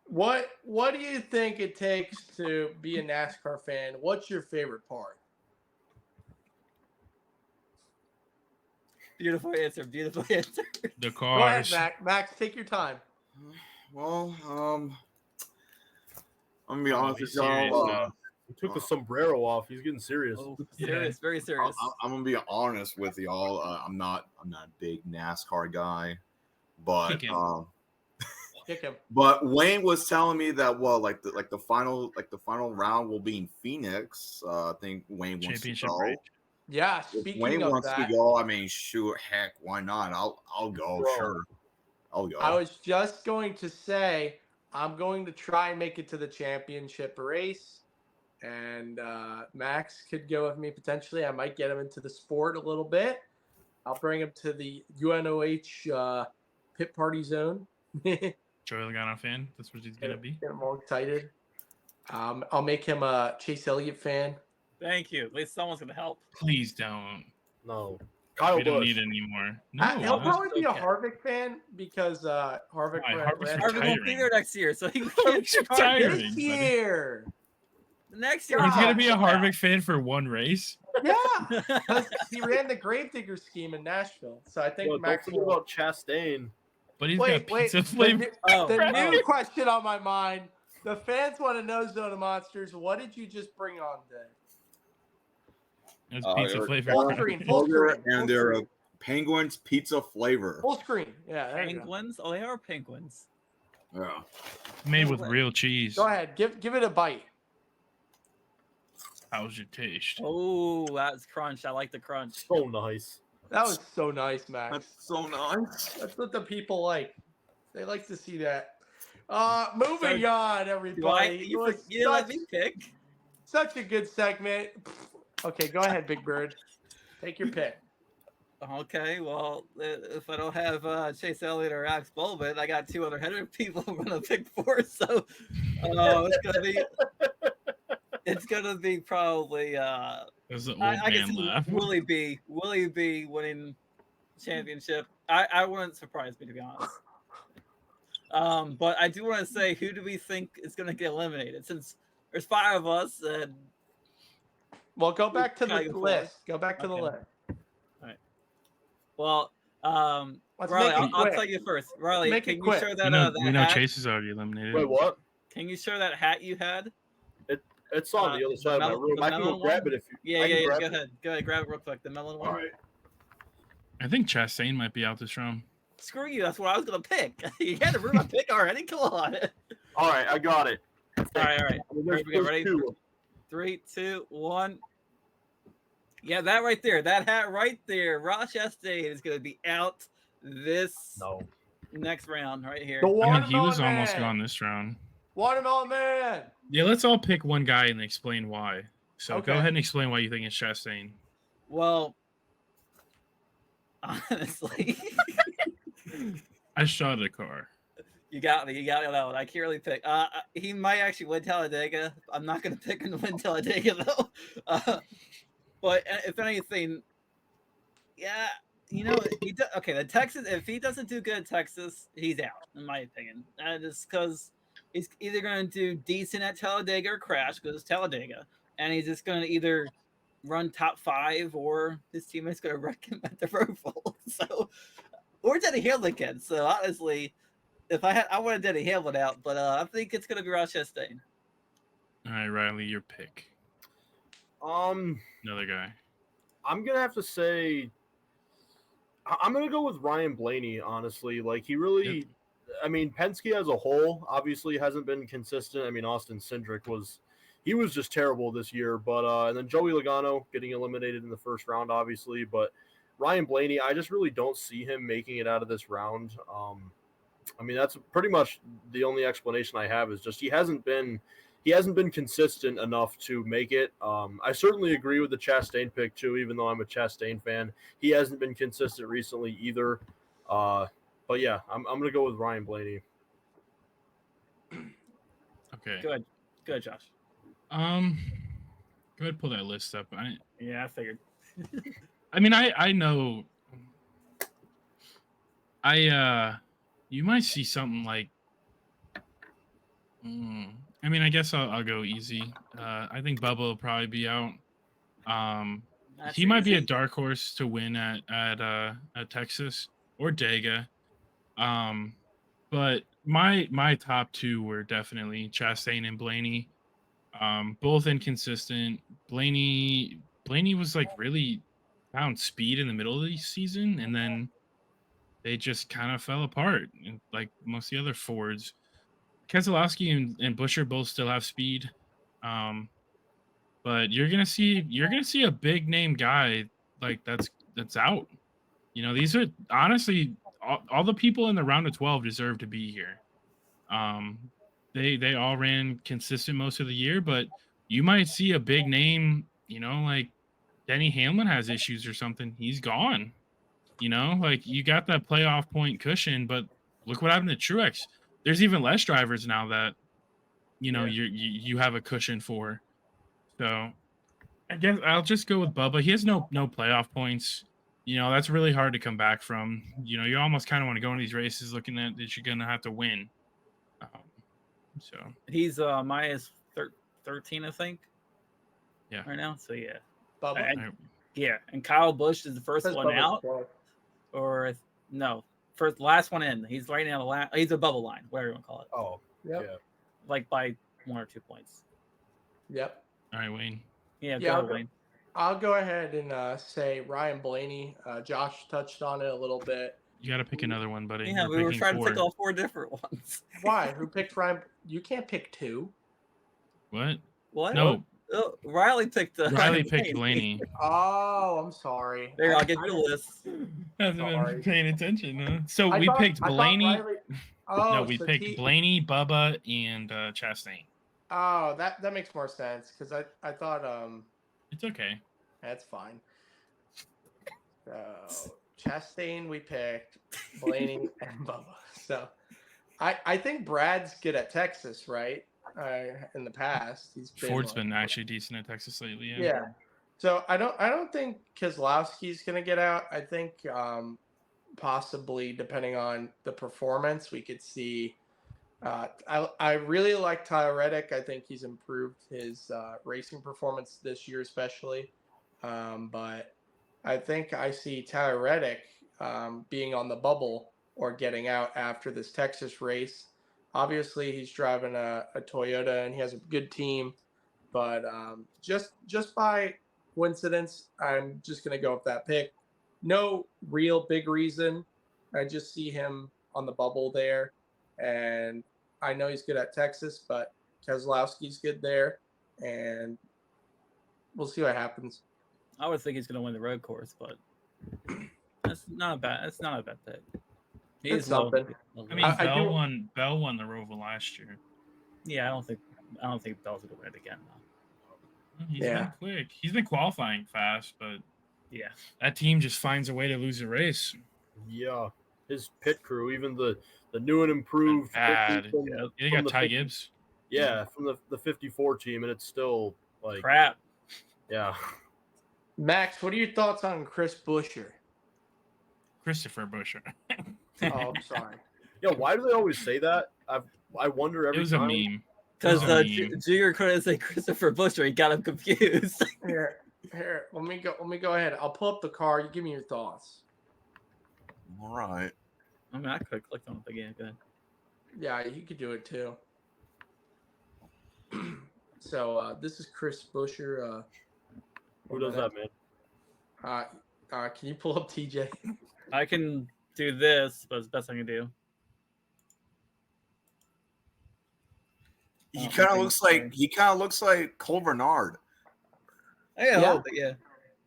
[SPEAKER 4] what do you think it takes to be a NASCAR fan? What's your favorite part?
[SPEAKER 2] Beautiful answer.
[SPEAKER 6] The
[SPEAKER 4] Go ahead,
[SPEAKER 6] cars.
[SPEAKER 4] Max. Take your time.
[SPEAKER 1] Well, I'm gonna be honest
[SPEAKER 6] be
[SPEAKER 1] with
[SPEAKER 6] serious
[SPEAKER 1] y'all.
[SPEAKER 6] now.
[SPEAKER 5] He took the sombrero off. He's getting serious.
[SPEAKER 2] Oh, serious, very serious.
[SPEAKER 1] I'm gonna be honest with y'all. I'm not a big NASCAR guy, but
[SPEAKER 6] Kick him.
[SPEAKER 4] Kick him.
[SPEAKER 1] but Wayne was telling me that the final round will be in Phoenix. I think Wayne wants to
[SPEAKER 6] Championship
[SPEAKER 1] go.
[SPEAKER 6] race.
[SPEAKER 4] Yeah,
[SPEAKER 1] If
[SPEAKER 4] speaking
[SPEAKER 1] Wayne
[SPEAKER 4] of
[SPEAKER 1] wants
[SPEAKER 4] that,
[SPEAKER 1] to go, I mean, shoot, heck, why not? I'll go.
[SPEAKER 5] Bro.
[SPEAKER 1] Sure, I'll go.
[SPEAKER 4] I was just going to say I'm going to try and make it to the championship race, and Max could go with me potentially. I might get him into the sport a little bit. I'll bring him to the UNOH pit party zone. Get
[SPEAKER 6] Joey Logano fan. That's what he's gonna be.
[SPEAKER 4] him all excited. I'll make him a Chase Elliott fan.
[SPEAKER 2] Thank you. At least someone's gonna help.
[SPEAKER 6] Please don't.
[SPEAKER 5] No. Kyle
[SPEAKER 6] We don't
[SPEAKER 5] Busch.
[SPEAKER 6] need any more. No,
[SPEAKER 4] He'll
[SPEAKER 2] Busch
[SPEAKER 4] probably
[SPEAKER 2] is
[SPEAKER 4] be a
[SPEAKER 2] okay.
[SPEAKER 4] Harvick fan because Harvick
[SPEAKER 6] Why?
[SPEAKER 4] ran
[SPEAKER 6] Harvick's
[SPEAKER 4] ran
[SPEAKER 2] Harvick won't be
[SPEAKER 6] retiring.
[SPEAKER 2] there next year, so he can't
[SPEAKER 6] Harvick's
[SPEAKER 2] be Harvick
[SPEAKER 6] retiring.
[SPEAKER 4] this
[SPEAKER 6] buddy.
[SPEAKER 4] year.
[SPEAKER 2] next year.
[SPEAKER 6] He's gonna be a
[SPEAKER 2] Yeah.
[SPEAKER 6] Harvick fan for one race.
[SPEAKER 4] Yeah, because he ran the Gravedigger scheme in Nashville. So I think
[SPEAKER 5] Well, don't
[SPEAKER 4] Max
[SPEAKER 5] forget
[SPEAKER 4] will.
[SPEAKER 5] about Chastain.
[SPEAKER 6] But he's
[SPEAKER 4] Wait,
[SPEAKER 6] got pizza
[SPEAKER 4] the,
[SPEAKER 6] flavor.
[SPEAKER 4] new,
[SPEAKER 2] Oh,
[SPEAKER 4] the
[SPEAKER 2] oh.
[SPEAKER 4] new question on my mind. The fans want to know, Zona Monsters, what did you just bring on today?
[SPEAKER 6] It's pizza
[SPEAKER 1] they're
[SPEAKER 6] flavor.
[SPEAKER 4] Full screen, full
[SPEAKER 1] burger
[SPEAKER 4] screen, full
[SPEAKER 1] and their
[SPEAKER 4] screen.
[SPEAKER 1] Penguins pizza flavor.
[SPEAKER 4] Full screen. Yeah, there you go.
[SPEAKER 2] Penguins? Oh, they are penguins.
[SPEAKER 1] Yeah.
[SPEAKER 6] Made with real cheese.
[SPEAKER 4] Go ahead, give it a bite.
[SPEAKER 6] How's your taste?
[SPEAKER 2] Oh, that's crunch. I like the crunch.
[SPEAKER 5] So nice.
[SPEAKER 4] That was so nice, Max.
[SPEAKER 1] That's so nice.
[SPEAKER 4] That's what the people like. They like to see that. Moving
[SPEAKER 2] So,
[SPEAKER 4] on,
[SPEAKER 2] Do
[SPEAKER 4] everybody. It
[SPEAKER 2] you
[SPEAKER 4] was
[SPEAKER 2] let me pick?
[SPEAKER 4] such a good segment. Okay, go ahead, Big Bird. Take your pick.
[SPEAKER 2] Okay, well, if I don't have Chase Elliott or Alex Bowman, I got two other header people I'm gonna pick for. So it's gonna be probably
[SPEAKER 6] There's the old
[SPEAKER 2] I can
[SPEAKER 6] man
[SPEAKER 2] see
[SPEAKER 6] laugh.
[SPEAKER 2] Willie B winning championship. I wouldn't surprise me, to be honest. But I do want to say, who do we think is gonna get eliminated? Since there's 5 of us, and
[SPEAKER 4] Well, go back to the
[SPEAKER 2] Try to
[SPEAKER 4] list. Go back to the
[SPEAKER 2] Okay.
[SPEAKER 4] list.
[SPEAKER 2] well,
[SPEAKER 4] Let's
[SPEAKER 2] Riley,
[SPEAKER 4] make it
[SPEAKER 2] I'll
[SPEAKER 4] quick.
[SPEAKER 2] tell you first. Riley,
[SPEAKER 4] Make it
[SPEAKER 2] can you
[SPEAKER 4] quick.
[SPEAKER 2] show
[SPEAKER 6] We
[SPEAKER 2] that
[SPEAKER 6] know,
[SPEAKER 2] that
[SPEAKER 6] we know
[SPEAKER 2] hat?
[SPEAKER 6] Chase is already eliminated.
[SPEAKER 5] Wait, what?
[SPEAKER 2] Can you show that hat you had?
[SPEAKER 5] It's on the other side of my
[SPEAKER 2] melon-
[SPEAKER 5] room.
[SPEAKER 2] the
[SPEAKER 5] I can go
[SPEAKER 2] melon
[SPEAKER 5] grab
[SPEAKER 2] one?
[SPEAKER 5] it if you.
[SPEAKER 2] Yeah,
[SPEAKER 5] I can
[SPEAKER 2] yeah,
[SPEAKER 5] grab
[SPEAKER 2] go
[SPEAKER 5] it.
[SPEAKER 2] ahead. Go ahead, grab it real quick. The melon one.
[SPEAKER 5] All right.
[SPEAKER 6] I think Chastain might be out this round.
[SPEAKER 2] Screw you. That's what I was gonna pick. You had to ruin my pick already. Come on.
[SPEAKER 5] All right, I got it.
[SPEAKER 2] All right.
[SPEAKER 5] I mean, there's,
[SPEAKER 2] Ready,
[SPEAKER 5] there's
[SPEAKER 2] ready?
[SPEAKER 5] two.
[SPEAKER 2] 3, 2, 1. Yeah, that right there. That hat right there. Ross Chastain is gonna be out this
[SPEAKER 5] No.
[SPEAKER 2] next round right here.
[SPEAKER 4] The
[SPEAKER 6] I mean,
[SPEAKER 4] watermelon
[SPEAKER 6] he was almost
[SPEAKER 4] man.
[SPEAKER 6] gone this round.
[SPEAKER 4] Watermelon man.
[SPEAKER 6] Yeah, let's all pick one guy and explain why. So
[SPEAKER 4] Okay.
[SPEAKER 6] go ahead and explain why you think it's Chastain.
[SPEAKER 2] Well, honestly,
[SPEAKER 6] I shot a car.
[SPEAKER 2] you got me. You got me on that one. I can't really pick. He might actually win Talladega. I'm not gonna pick him to win Talladega though. But if anything, yeah, okay. The Texas, if he doesn't do good at Texas, he's out, in my opinion. And it's because he's either going to do decent at Talladega or crash because it's Talladega, and he's just going to either run top 5 or his teammate's going to wreck him at the Roval. So, or Denny Hamlin again. So honestly, if I wanted Denny Hamlin out, but I think it's going to be Ross Chastain.
[SPEAKER 6] All right, Riley, your pick. Another guy.
[SPEAKER 5] I'm gonna have to say, I'm gonna go with Ryan Blaney. Honestly, like he really,
[SPEAKER 6] Yep.
[SPEAKER 5] I mean, Penske as a whole obviously hasn't been consistent. I mean, Austin Cindric was just terrible this year, but and then Joey Logano getting eliminated in the first round, obviously. But Ryan Blaney, I just really don't see him making it out of this round. I mean, that's pretty much the only explanation I have is just he hasn't been consistent enough to make it. I certainly agree with the Chastain pick too, even though I'm a Chastain fan. He hasn't been consistent recently either. But yeah, I'm gonna go with Ryan Blaney.
[SPEAKER 6] Okay.
[SPEAKER 2] Good, Josh.
[SPEAKER 6] Go ahead and pull that list up.
[SPEAKER 2] Yeah, I figured.
[SPEAKER 6] I mean, I know. You might see something like. I mean, I guess I'll go easy. I think Bubba will probably be out.
[SPEAKER 2] That's
[SPEAKER 6] He might be a
[SPEAKER 2] easy.
[SPEAKER 6] dark horse to win at Texas or Dega. But my top 2 were definitely Chastain and Blaney. Both inconsistent. Blaney was like really found speed in the middle of the season, and then they just kind of fell apart, like most of the other Fords. Keselowski and Buescher both still have speed, but you're gonna see a big name guy like that's out. You know, these are honestly all the people in the round of 12 deserve to be here. They all ran consistent most of the year, but you might see a big name. You know, like Denny Hamlin has issues or something. He's gone. You know, like you got that playoff point cushion, but look what happened to Truex. There's even less drivers now that, you know, you have a cushion for. So I guess I'll just go with Bubba. He has no playoff points. you know, that's really hard to come back from. You know, you almost kind of want to go into these races looking at that you're gonna have to win. So
[SPEAKER 2] He's minus 13, I think.
[SPEAKER 6] Yeah.
[SPEAKER 2] Right now. So yeah.
[SPEAKER 4] Bubba.
[SPEAKER 2] And, yeah, and Kyle Busch is the first
[SPEAKER 4] Says
[SPEAKER 2] one
[SPEAKER 4] Bubba's
[SPEAKER 2] out,
[SPEAKER 4] 12.
[SPEAKER 2] or no, first last one in. He's right now he's a bubble line, whatever you want to call it.
[SPEAKER 5] Oh,
[SPEAKER 4] Yep.
[SPEAKER 5] yeah.
[SPEAKER 2] Like by 1 or 2 points.
[SPEAKER 4] Yep.
[SPEAKER 6] all right, Wayne.
[SPEAKER 2] Yeah,
[SPEAKER 4] Yeah,
[SPEAKER 2] go Wayne.
[SPEAKER 4] I'll go ahead and say Ryan Blaney. Josh touched on it a little bit.
[SPEAKER 6] You got to pick another one, buddy.
[SPEAKER 2] Yeah, we were
[SPEAKER 6] picking
[SPEAKER 2] trying to pick
[SPEAKER 6] 4.
[SPEAKER 2] all 4 different ones.
[SPEAKER 4] Why? Who picked Ryan? You can't pick 2.
[SPEAKER 6] What?
[SPEAKER 2] What?
[SPEAKER 6] No,
[SPEAKER 2] Oh, Riley picked
[SPEAKER 6] Riley picked Blaney.
[SPEAKER 4] Oh, I'm sorry.
[SPEAKER 2] There, I'll give you a list.
[SPEAKER 6] Hasn't
[SPEAKER 4] Sorry.
[SPEAKER 6] been paying attention, huh? So
[SPEAKER 4] I
[SPEAKER 6] we
[SPEAKER 4] thought-
[SPEAKER 6] picked
[SPEAKER 4] I thought
[SPEAKER 6] Blaney.
[SPEAKER 4] Riley- Oh,
[SPEAKER 6] No, we
[SPEAKER 4] so
[SPEAKER 6] picked Blaney, Bubba, and Chastain.
[SPEAKER 4] Oh, that makes more sense because I thought
[SPEAKER 6] It's okay.
[SPEAKER 4] that's fine. So Chastain we picked, Blaney and Bubba. So I think Brad's good at Texas, right? In the past, he's been
[SPEAKER 6] Ford's
[SPEAKER 4] like-
[SPEAKER 6] been actually decent at Texas lately. Yeah.
[SPEAKER 4] Yeah. So I don't think Keselowski's gonna get out. I think possibly depending on the performance, we could see. I really like Tyler Reddick. I think he's improved his racing performance this year, especially. But I think I see Tyler Reddick being on the bubble or getting out after this Texas race. Obviously, he's driving a Toyota and he has a good team. But just by coincidence, I'm just going to go with that pick. No real big reason. I just see him on the bubble there. And I know he's good at Texas, but Keselowski's good there. And we'll see what happens.
[SPEAKER 2] I would think he's going to win the road course, but that's not a bad pick.
[SPEAKER 4] It's something.
[SPEAKER 6] I mean,
[SPEAKER 4] I do-
[SPEAKER 6] Bell won the Roval last year.
[SPEAKER 2] Yeah, I don't think Bell's going to win it again, though.
[SPEAKER 6] He's
[SPEAKER 4] Yeah.
[SPEAKER 6] been quick. He's been qualifying fast, but
[SPEAKER 2] Yeah.
[SPEAKER 6] that team just finds a way to lose a race.
[SPEAKER 5] Yeah. His pit crew, even the new and improved.
[SPEAKER 6] Bad.
[SPEAKER 5] from-
[SPEAKER 6] Yeah, they
[SPEAKER 5] from
[SPEAKER 6] got
[SPEAKER 5] the
[SPEAKER 6] Ty
[SPEAKER 5] 50
[SPEAKER 6] Gibbs.
[SPEAKER 5] Yeah, from the 54 team, and it's still like
[SPEAKER 2] Crap.
[SPEAKER 5] yeah.
[SPEAKER 4] Max, what are your thoughts on Chris Buescher?
[SPEAKER 6] Christopher Buescher.
[SPEAKER 4] Oh, I'm sorry.
[SPEAKER 5] Yeah, why do they always say that? I wonder
[SPEAKER 6] It
[SPEAKER 5] every
[SPEAKER 6] was
[SPEAKER 5] time.
[SPEAKER 6] a meme.
[SPEAKER 2] Because
[SPEAKER 6] It was a meme.
[SPEAKER 2] Junior couldn't say Christopher Buescher. He got him confused.
[SPEAKER 4] Here, let me go ahead. I'll pull up the car. You give me your thoughts.
[SPEAKER 1] All right.
[SPEAKER 2] I mean, I could have clicked on it again. Go ahead.
[SPEAKER 4] Yeah, you could do it too. So this is Chris Buescher.
[SPEAKER 5] Who does that, man?
[SPEAKER 4] Can you pull up TJ?
[SPEAKER 2] I can do this, but it's the best I can do.
[SPEAKER 1] He
[SPEAKER 2] Oh,
[SPEAKER 1] kind of
[SPEAKER 2] okay.
[SPEAKER 1] looks like Cole Bernard.
[SPEAKER 2] Yeah,
[SPEAKER 4] Yeah.
[SPEAKER 2] yeah.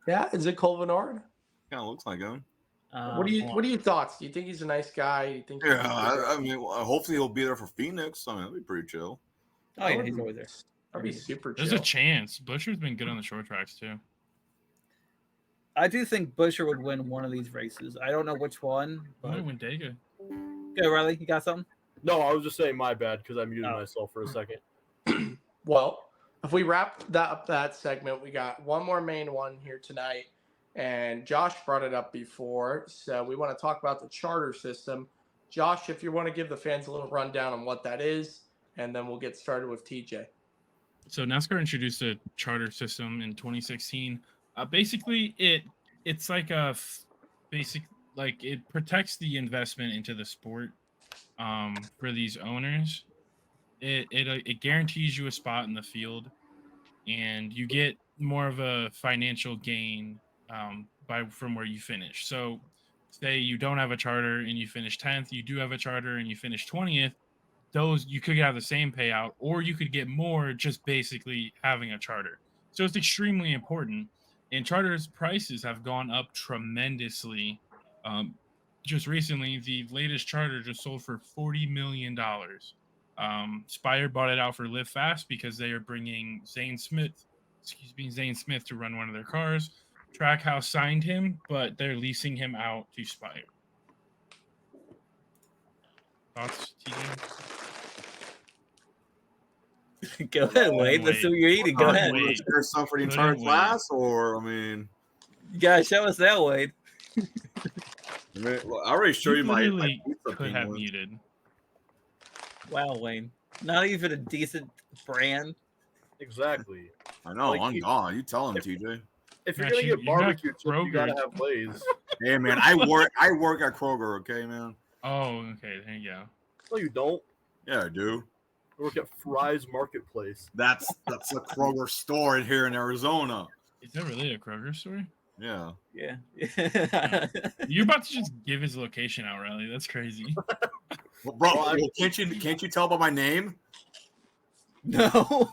[SPEAKER 4] Yeah, is it Cole Bernard?
[SPEAKER 1] Kind of looks like him.
[SPEAKER 4] What are your thoughts? Do you think he's a nice guy? You think?
[SPEAKER 1] Yeah, I mean, hopefully he'll be there for Phoenix. I mean, that'd be pretty chill.
[SPEAKER 2] Oh yeah, he's always there.
[SPEAKER 4] That'd be super
[SPEAKER 6] There's
[SPEAKER 4] chill.
[SPEAKER 6] a chance. Buescher's been good on the short tracks too.
[SPEAKER 2] I do think Buescher would win one of these races. I don't know which one.
[SPEAKER 6] I might
[SPEAKER 2] But...
[SPEAKER 6] win Dega.
[SPEAKER 2] Go, Riley. You got something?
[SPEAKER 5] No, I was just saying my bad because I muted
[SPEAKER 2] Oh.
[SPEAKER 5] myself for a second.
[SPEAKER 4] Well, if we wrap that segment, we got one more main one here tonight, and Josh brought it up before, so we want to talk about the charter system. Josh, if you want to give the fans a little rundown on what that is, and then we'll get started with TJ.
[SPEAKER 6] So NASCAR introduced a charter system in 2016. Basically, it's like it protects the investment into the sport for these owners. It guarantees you a spot in the field, and you get more of a financial gain from where you finish. So, say you don't have a charter and you finish 10th, you do have a charter and you finish 20th. Those you could have the same payout, or you could get more just basically having a charter. So it's extremely important. And charters prices have gone up tremendously. Just recently, the latest charter just sold for $40 million. Spire bought it out for Live Fast because they are bringing Zane Smith to run one of their cars. Trackhouse signed him, but they're leasing him out to Spire. Thoughts, TJ?
[SPEAKER 2] Go ahead, Wade. Let's see what you're eating. Go ahead.
[SPEAKER 6] Wade.
[SPEAKER 1] There's some for the
[SPEAKER 6] Couldn't
[SPEAKER 1] entire
[SPEAKER 6] wait.
[SPEAKER 1] class, or I mean,
[SPEAKER 2] You gotta show us that, Wade.
[SPEAKER 1] I mean, look, I already showed
[SPEAKER 6] You
[SPEAKER 1] you my
[SPEAKER 6] literally
[SPEAKER 1] pizza
[SPEAKER 6] could have
[SPEAKER 1] penguins.
[SPEAKER 6] muted.
[SPEAKER 2] Wow, Wayne. Not even a decent brand.
[SPEAKER 5] Exactly.
[SPEAKER 1] I know,
[SPEAKER 5] Like,
[SPEAKER 1] I'm
[SPEAKER 5] you-
[SPEAKER 1] gone. You tell him, TJ.
[SPEAKER 5] If you're
[SPEAKER 6] Max,
[SPEAKER 5] gonna
[SPEAKER 6] you
[SPEAKER 5] get
[SPEAKER 6] got
[SPEAKER 5] barbecue chips, you gotta
[SPEAKER 6] Kroger's.
[SPEAKER 5] have Lay's.
[SPEAKER 1] Hey man, I work at Kroger, okay, man.
[SPEAKER 6] Oh, okay. There you go.
[SPEAKER 5] No, you don't.
[SPEAKER 1] Yeah, I do.
[SPEAKER 5] You work at Fry's Marketplace.
[SPEAKER 1] That's a Kroger store in here in Arizona.
[SPEAKER 6] Is that really a Kroger store?
[SPEAKER 1] Yeah.
[SPEAKER 2] Yeah.
[SPEAKER 6] You're about to just give his location out, Riley. That's crazy.
[SPEAKER 1] Well, bro,
[SPEAKER 5] Well,
[SPEAKER 1] well, can't you tell by my name?
[SPEAKER 2] No.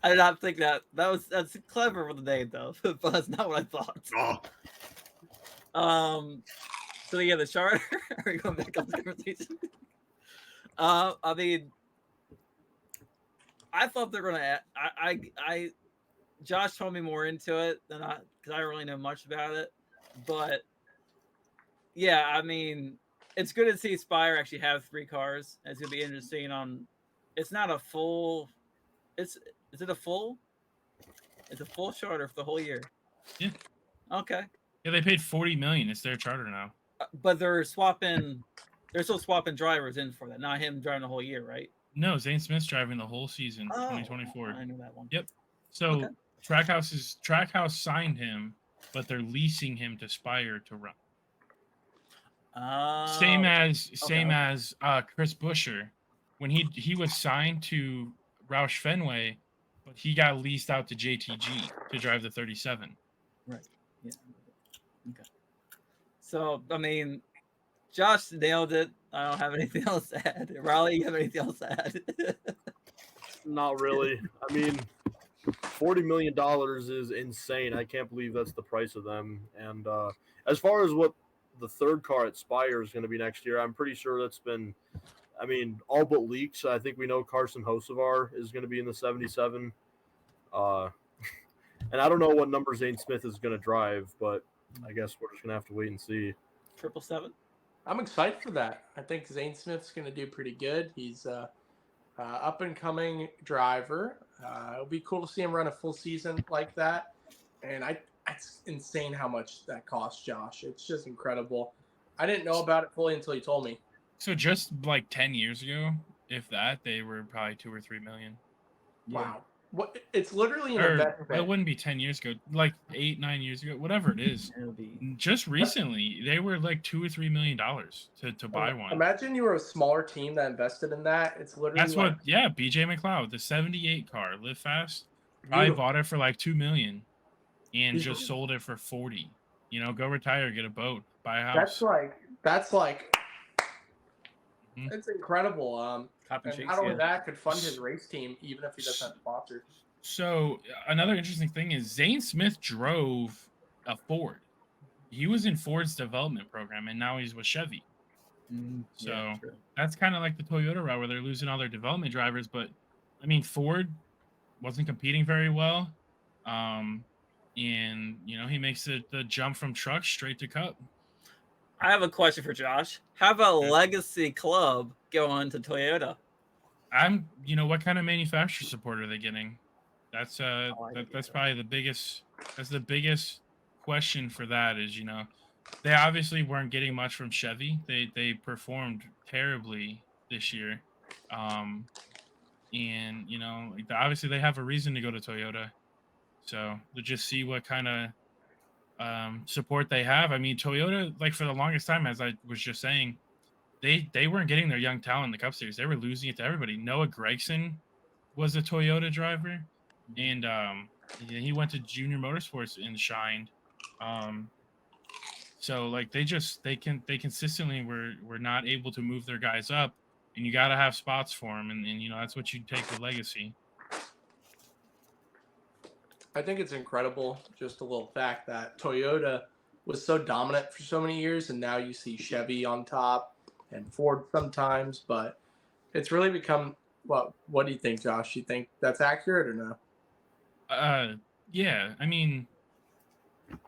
[SPEAKER 2] I did not think that. That's clever for the name though, but that's not what I thought.
[SPEAKER 1] Oh,
[SPEAKER 2] So yeah, the charter. Are we going back on the conversation? I mean, I thought they're gonna. Josh told me more into it than because I don't really know much about it, but yeah, I mean, it's good to see Spire actually have 3 cars. It's gonna be interesting. It's not a full. Is it a full? It's a full charter for the whole year.
[SPEAKER 6] Yeah.
[SPEAKER 2] Okay.
[SPEAKER 6] Yeah, they paid $40 million. It's their charter now.
[SPEAKER 2] But they're still swapping drivers in for that, not him driving the whole year, right?
[SPEAKER 6] No, Zane Smith's driving the whole season,
[SPEAKER 2] Oh,
[SPEAKER 6] 2024.
[SPEAKER 2] I knew that one.
[SPEAKER 6] Yep. So
[SPEAKER 2] Okay.
[SPEAKER 6] Trackhouse signed him, but they're leasing him to Spire to run. Same as Chris Buescher, when he was signed to Roush Fenway, but he got leased out to JTG to drive the 37.
[SPEAKER 2] Right. Yeah. Okay. So I mean, Josh nailed it. I don't have anything else to add. Riley, you have anything else to add?
[SPEAKER 5] Not really. I mean, $40 million is insane. I can't believe that's the price of them. And as far as what the third car at Spire is going to be next year, I'm pretty sure that's been, I mean, all but leaks. I think we know Carson Hocevar is going to be in the 77. And I don't know what number Zane Smith is going to drive, but I guess we're just going to have to wait and see.
[SPEAKER 2] 777.
[SPEAKER 4] I'm excited for that. I think Zane Smith's going to do pretty good. He's up and coming driver. It'll be cool to see him run a full season like that. And it's insane how much that costs, Josh. It's just incredible. I didn't know about it fully until you told me.
[SPEAKER 6] So just like 10 years ago, if that, they were probably 2 or 3 million.
[SPEAKER 4] Wow. What? It's literally an
[SPEAKER 6] Or
[SPEAKER 4] investment.
[SPEAKER 6] it wouldn't be 10 years ago, like 8, 9 years ago, whatever it is.
[SPEAKER 2] It'll be
[SPEAKER 6] Just recently, they were like $2 or $3 million to buy one.
[SPEAKER 4] Imagine you were a smaller team that invested in that. It's literally
[SPEAKER 6] That's what, yeah. BJ McLeod, the 78 car, Live Fast. I
[SPEAKER 4] beautiful.
[SPEAKER 6] bought it for like $2 million, and
[SPEAKER 4] Beautiful.
[SPEAKER 6] just sold it for 40. You know, go retire, get a boat, buy a house.
[SPEAKER 4] That's like
[SPEAKER 6] Mhm.
[SPEAKER 4] it's incredible.
[SPEAKER 2] Cop and
[SPEAKER 4] And
[SPEAKER 2] cheeks,
[SPEAKER 4] not only
[SPEAKER 2] yeah.
[SPEAKER 4] that, could fund his race team even if he doesn't have sponsors.
[SPEAKER 6] So another interesting thing is Zane Smith drove a Ford. He was in Ford's development program, and now he's with Chevy. So
[SPEAKER 2] Yeah, true.
[SPEAKER 6] that's kind of like the Toyota route where they're losing all their development drivers. But I mean, Ford wasn't competing very well. And you know, he makes the jump from truck straight to cup.
[SPEAKER 2] I have a question for Josh. How about Legacy Club going to Toyota?
[SPEAKER 6] You know, what kind of manufacturer support are they getting? That's that's probably the biggest. That's the biggest question for that is, you know, they obviously weren't getting much from Chevy. They performed terribly this year, and you know, obviously they have a reason to go to Toyota. So to just see what kind of support they have. I mean, Toyota, like for the longest time, as I was just saying, they weren't getting their young talent in the Cup Series. They were losing it to everybody. Noah Gragson was a Toyota driver, and he went to Junior Motorsports and shined. So like they consistently were not able to move their guys up, and you got to have spots for them, and you know that's what you take with Legacy.
[SPEAKER 4] I think it's incredible, just a little fact that Toyota was so dominant for so many years, and now you see Chevy on top and Ford sometimes, but it's really become, what do you think, Josh? You think that's accurate or no?
[SPEAKER 6] Yeah, I mean,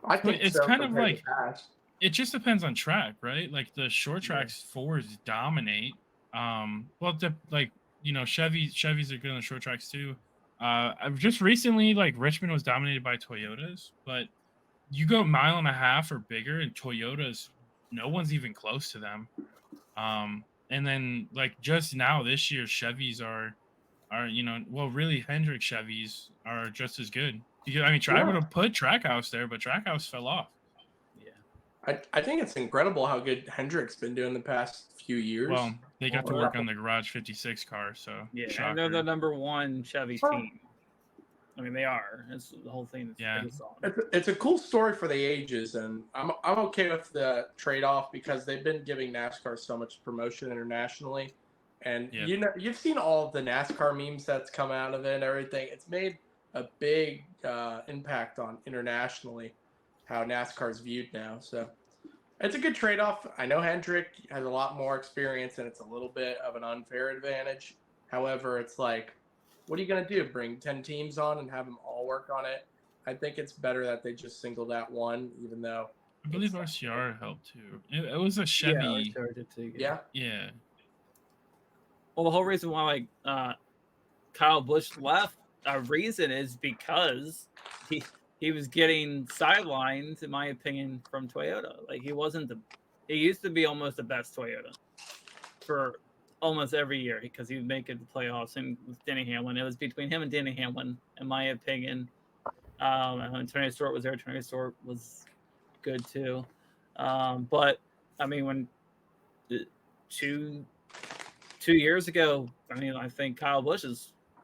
[SPEAKER 4] I think
[SPEAKER 6] it's
[SPEAKER 4] so,
[SPEAKER 6] kind of
[SPEAKER 4] compared
[SPEAKER 6] like
[SPEAKER 4] to past.
[SPEAKER 6] it just depends on track, right? Like the short tracks, Fords dominate. Well, like you know, Chevys are good on the short tracks too. I've just recently, like, Richmond was dominated by Toyotas, but you go mile and a half or bigger, and Toyotas, no one's even close to them. And then like just now this year, Chevys are well, really Hendrick Chevys are just as good. Because I mean, try would have put Trackhouse there, but Trackhouse fell off.
[SPEAKER 4] I think it's incredible how good Hendrick's been doing the past few years.
[SPEAKER 6] Well, they got to work on the Garage 56 car, so
[SPEAKER 2] Yeah,
[SPEAKER 6] shocker.
[SPEAKER 2] and they're the number one Chevy team. I mean, they are. It's the whole thing.
[SPEAKER 4] It's a cool story for the ages, and I'm okay with the trade off because they've been giving NASCAR so much promotion internationally, and you've seen all of the NASCAR memes that's come out of it and everything. It's made a big impact on internationally how NASCAR is viewed now. So it's a good trade off. I know Hendrick has a lot more experience, and it's a little bit of an unfair advantage. However, it's like, what are you going to do? Bring 10 teams on and have them all work on it? I think it's better that they just singled out one, even though
[SPEAKER 6] I believe RCR helped too. It was a Chevy.
[SPEAKER 2] Yeah, RCR did too.
[SPEAKER 6] Yeah.
[SPEAKER 2] Well, the whole reason why Kyle Busch left, a reason is because he was getting sidelined, in my opinion, from Toyota. Like he used to be almost the best Toyota for almost every year because he would make it the playoffs. And with Denny Hamlin, it was between him and Denny Hamlin, in my opinion. And when Tony Stewart was there, Tony Stewart was good too. But I mean, when 2 years ago, I mean, I think Kyle Busch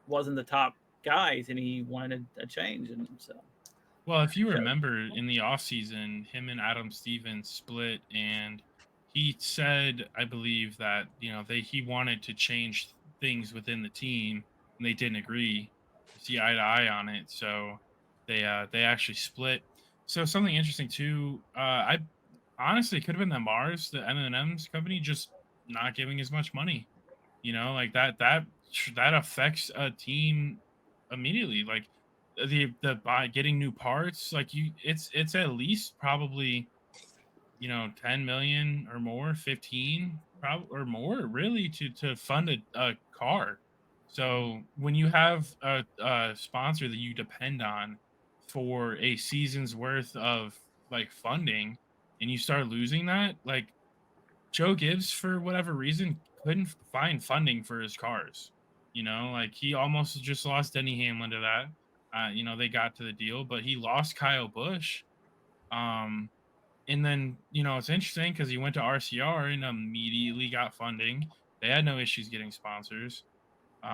[SPEAKER 2] wasn't the top guys, and he wanted a change, and so.
[SPEAKER 6] Well, if you remember in the offseason, him and Adam Stevens split, and he said, I believe that he wanted to change things within the team, and they didn't agree, see eye to eye on it. So they actually split. So something interesting too. I honestly could have been the Mars, the M&M's company, just not giving as much money. Like that affects a team immediately. Like the by getting new parts, like it's at least probably 10 million or more, 15 or more really to fund a car. So when you have a sponsor that you depend on for a season's worth of like funding, and you start losing that, like Joe Gibbs, for whatever reason, couldn't find funding for his cars. Like he almost just lost Denny Hamlin to that. They got to the deal, but he lost Kyle Busch. And then, it's interesting because he went to RCR and immediately got funding. They had no issues getting sponsors. But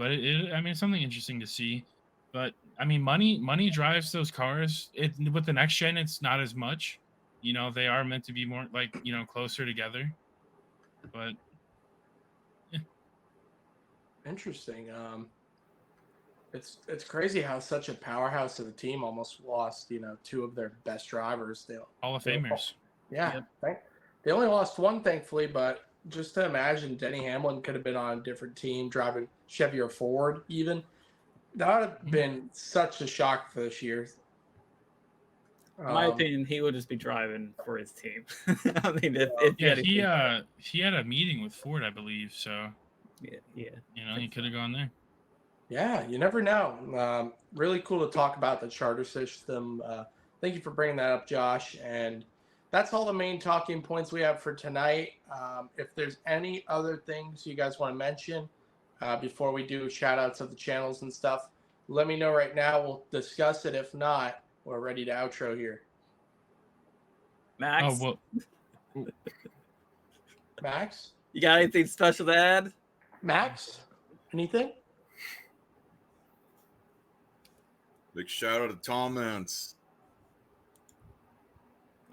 [SPEAKER 6] I mean, it's something interesting to see. But I mean, money drives those cars. With the next gen, it's not as much. They are meant to be more like, closer together. But yeah.
[SPEAKER 4] Interesting. It's crazy how such a powerhouse of a team almost lost, two of their best drivers.
[SPEAKER 6] Hall of Famers.
[SPEAKER 4] Yeah. Yep. They only lost one, thankfully, but just to imagine Denny Hamlin could have been on a different team driving Chevy or Ford even. That would have been such a shock for this year.
[SPEAKER 2] In my opinion, he would just be driving for his team. I mean,
[SPEAKER 6] he had a meeting with Ford, I believe. So
[SPEAKER 2] yeah.
[SPEAKER 6] He could have gone there.
[SPEAKER 4] Yeah, you never know. Really cool to talk about the charter system. Thank you for bringing that up, Josh. And that's all the main talking points we have for tonight. If there's any other things you guys want to mention before we do shout outs of the channels and stuff, let me know right now. We'll discuss it. If not, we're ready to outro here.
[SPEAKER 2] Max?
[SPEAKER 6] Oh, well.
[SPEAKER 4] Max?
[SPEAKER 2] You got anything special to add?
[SPEAKER 4] Max? Anything?
[SPEAKER 1] Big shout out to Tom Mance.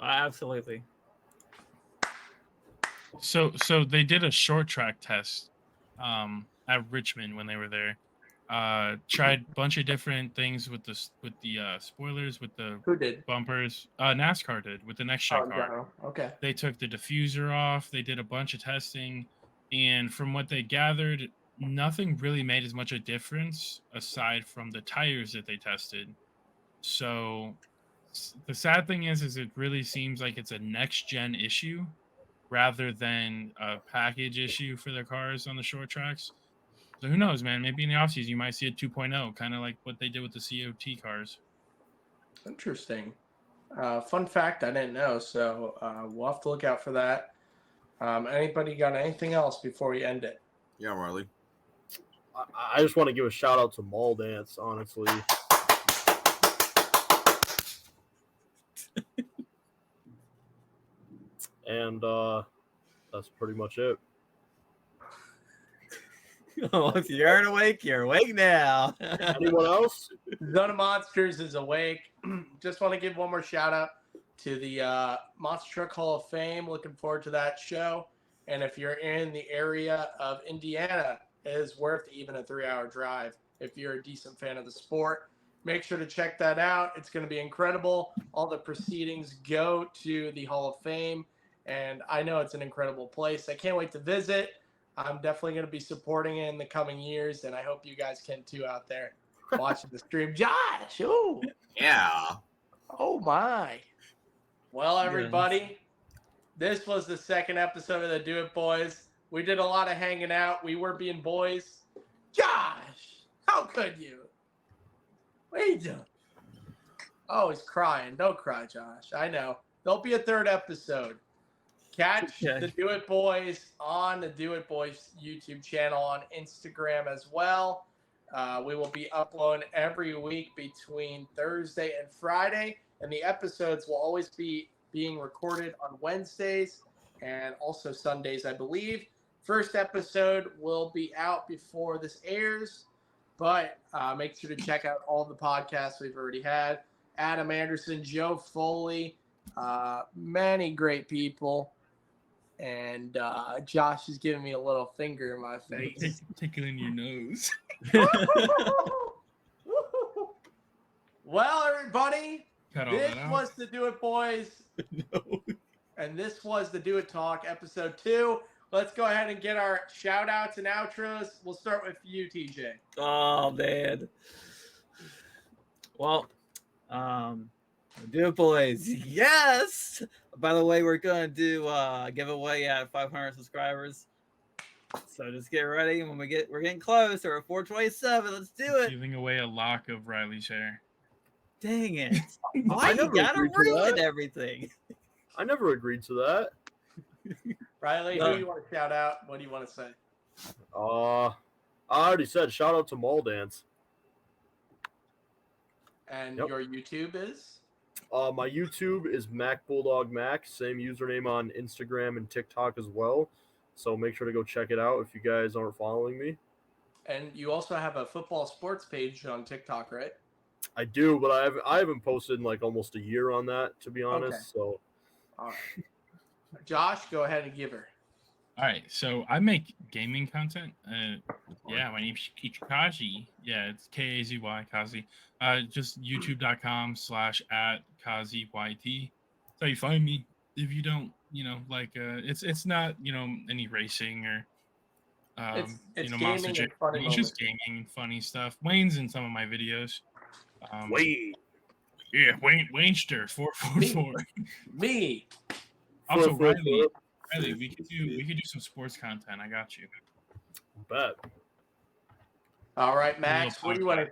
[SPEAKER 2] Absolutely.
[SPEAKER 6] So they did a short track test at Richmond when they were there. Tried a bunch of different things with the spoilers, with the bumpers. NASCAR did with the next gen car.
[SPEAKER 4] No. Okay.
[SPEAKER 6] They took the diffuser off. They did a bunch of testing, and from what they gathered, nothing really made as much a difference aside from the tires that they tested. So the sad thing is it really seems like it's a next gen issue rather than a package issue for the cars on the short tracks. So who knows, man? Maybe in the offseason you might see a 2.0, kind of like what they did with the COT cars.
[SPEAKER 4] Interesting. Fun fact I didn't know, so we'll have to look out for that. Anybody got anything else before we end it?
[SPEAKER 1] Yeah, Riley.
[SPEAKER 5] I just want to give a shout out to Mall Dance, honestly. And that's pretty much it.
[SPEAKER 2] Oh, if you aren't awake, you're awake now.
[SPEAKER 5] Anyone else?
[SPEAKER 4] Zone of Monsters is awake. Just want to give one more shout out to the Monster Truck Hall of Fame. Looking forward to that show. And if you're in the area of Indiana, it is worth even a 3-hour drive if you're a decent fan of the sport. Make sure to check that out. It's going to be incredible. All the proceedings go to the Hall of Fame, and I know it's an incredible place. I can't wait to visit. I'm definitely going to be supporting it in the coming years, and I hope you guys can too out there watching the stream. Josh, ooh.
[SPEAKER 1] Yeah.
[SPEAKER 4] Oh, my. Well, everybody, this was the second episode of the Do It Boys. We did a lot of hanging out. We were being boys. Josh, how could you? What are you doing? Oh, he's crying. Don't cry, Josh. I know. There'll be a third episode. Catch the Do It Boys on the Do It Boys YouTube channel, on Instagram as well. We will be uploading every week between Thursday and Friday, and the episodes will always be being recorded on Wednesdays and also Sundays, I believe. First episode will be out before this airs, but make sure to check out all the podcasts we've already had. Adam Anderson, Joe Foley, many great people. And Josh is giving me a little finger in my face.
[SPEAKER 6] Take it in your nose.
[SPEAKER 4] Well, everybody,
[SPEAKER 6] Cut all
[SPEAKER 4] this
[SPEAKER 6] that out.
[SPEAKER 4] was the Do It Boys.
[SPEAKER 2] No.
[SPEAKER 4] And this was the Do It Talk, episode 2. Let's go ahead and get our shout outs and outros. We'll start with you, TJ.
[SPEAKER 2] Oh, man. Well, Do It Boys. Yes. By the way, we're going to do a giveaway at 500 subscribers. So just get ready. We're getting close. We're at 427. Let's do it.
[SPEAKER 6] Giving away a lock of Riley's hair.
[SPEAKER 2] Dang it. Why you gotta ruin everything?
[SPEAKER 5] I never agreed to that.
[SPEAKER 4] Riley, who do you want to shout out? What do you want to say?
[SPEAKER 5] I already said shout out to Mall Dance.
[SPEAKER 4] And
[SPEAKER 5] Yep.
[SPEAKER 4] your YouTube is?
[SPEAKER 5] My YouTube is Mac Bulldog Mac, same username on Instagram and TikTok as well. So make sure to go check it out if you guys aren't following me.
[SPEAKER 4] And you also have a football sports page on TikTok, right?
[SPEAKER 5] I do, but I haven't posted in like almost a year on that, to be honest.
[SPEAKER 4] Okay.
[SPEAKER 5] So
[SPEAKER 4] All right. Josh, go ahead and give her.
[SPEAKER 6] All right, so I make gaming content. Yeah, my name's Kazi. Yeah, it's Kazy, Kazi. Just youtube.com/@KaziYT. That's how you find me. If you don't, it's not, any racing or,
[SPEAKER 4] It's
[SPEAKER 6] Monster
[SPEAKER 4] gaming and
[SPEAKER 6] Jam.
[SPEAKER 4] funny
[SPEAKER 6] It's just
[SPEAKER 4] moments.
[SPEAKER 6] gaming and funny stuff. Wayne's in some of my videos.
[SPEAKER 5] wait.
[SPEAKER 6] Yeah, Waynester 444.
[SPEAKER 4] Me.
[SPEAKER 6] Also,
[SPEAKER 5] For-
[SPEAKER 6] Riley, we could do some sports content. I got you.
[SPEAKER 5] Bet.
[SPEAKER 4] All right, Max. What do you want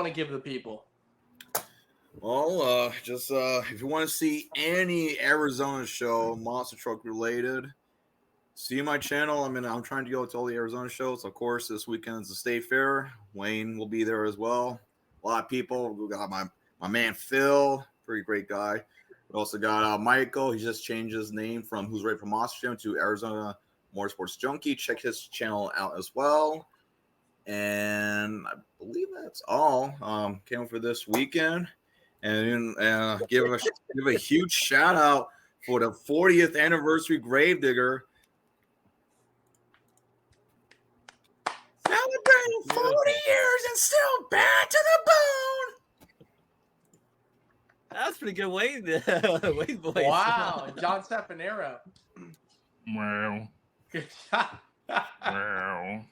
[SPEAKER 4] to give the people?
[SPEAKER 1] Well, just if you want to see any Arizona show, monster truck related, see my channel. I'm trying to go to all the Arizona shows. Of course, this weekend is the State Fair. Wayne will be there as well. A lot of people. We got my man Phil, pretty great guy. We also got Michael. He just changed his name from Who's Ready for Monster Jam to Arizona Motorsports Junkie. Check his channel out as well. And I believe that's all. Came for this weekend. And give a huge shout out for the 40th anniversary Gravedigger. Celebrating 40 years and still bad to the bone.
[SPEAKER 2] That's pretty good Wayne voice.
[SPEAKER 4] Wow, John Stefanero.
[SPEAKER 6] Wow.
[SPEAKER 4] Good job.
[SPEAKER 6] Wow.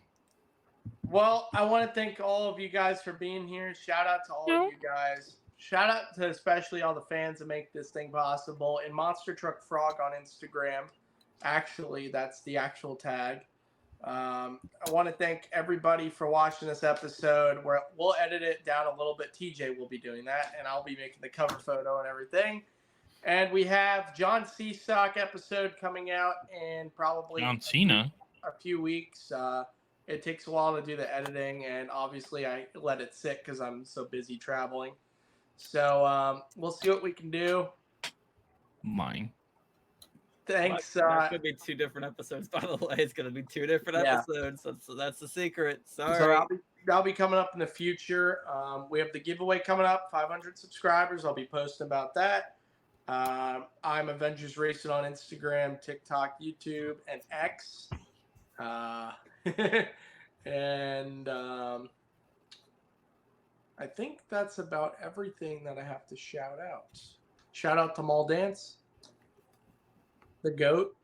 [SPEAKER 4] Well, I want to thank all of you guys for being here. Shout out to all of you guys. Shout out to especially all the fans that make this thing possible. And Monster Truck Frog on Instagram. Actually, that's the actual tag. I want to thank everybody for watching this episode. We'll edit it down a little bit. TJ will be doing that, and I'll be making the cover photo and everything. And we have John Seastock episode coming out in probably
[SPEAKER 6] John Cena.
[SPEAKER 4] a few weeks. It takes a while to do the editing, and obviously I let it sit because I'm so busy traveling. So we'll see what we can do.
[SPEAKER 6] Mine.
[SPEAKER 4] Thanks.
[SPEAKER 2] That could be 2 different episodes, by the way. It's going to be 2 different episodes. That's the secret. Sorry.
[SPEAKER 4] So that'll be coming up in the future. We have the giveaway coming up, 500 subscribers. I'll be posting about that. I'm Avengers Racing on Instagram, TikTok, YouTube, and X. And I think that's about everything that I have to shout out. Shout out to Mall Dance, the GOAT.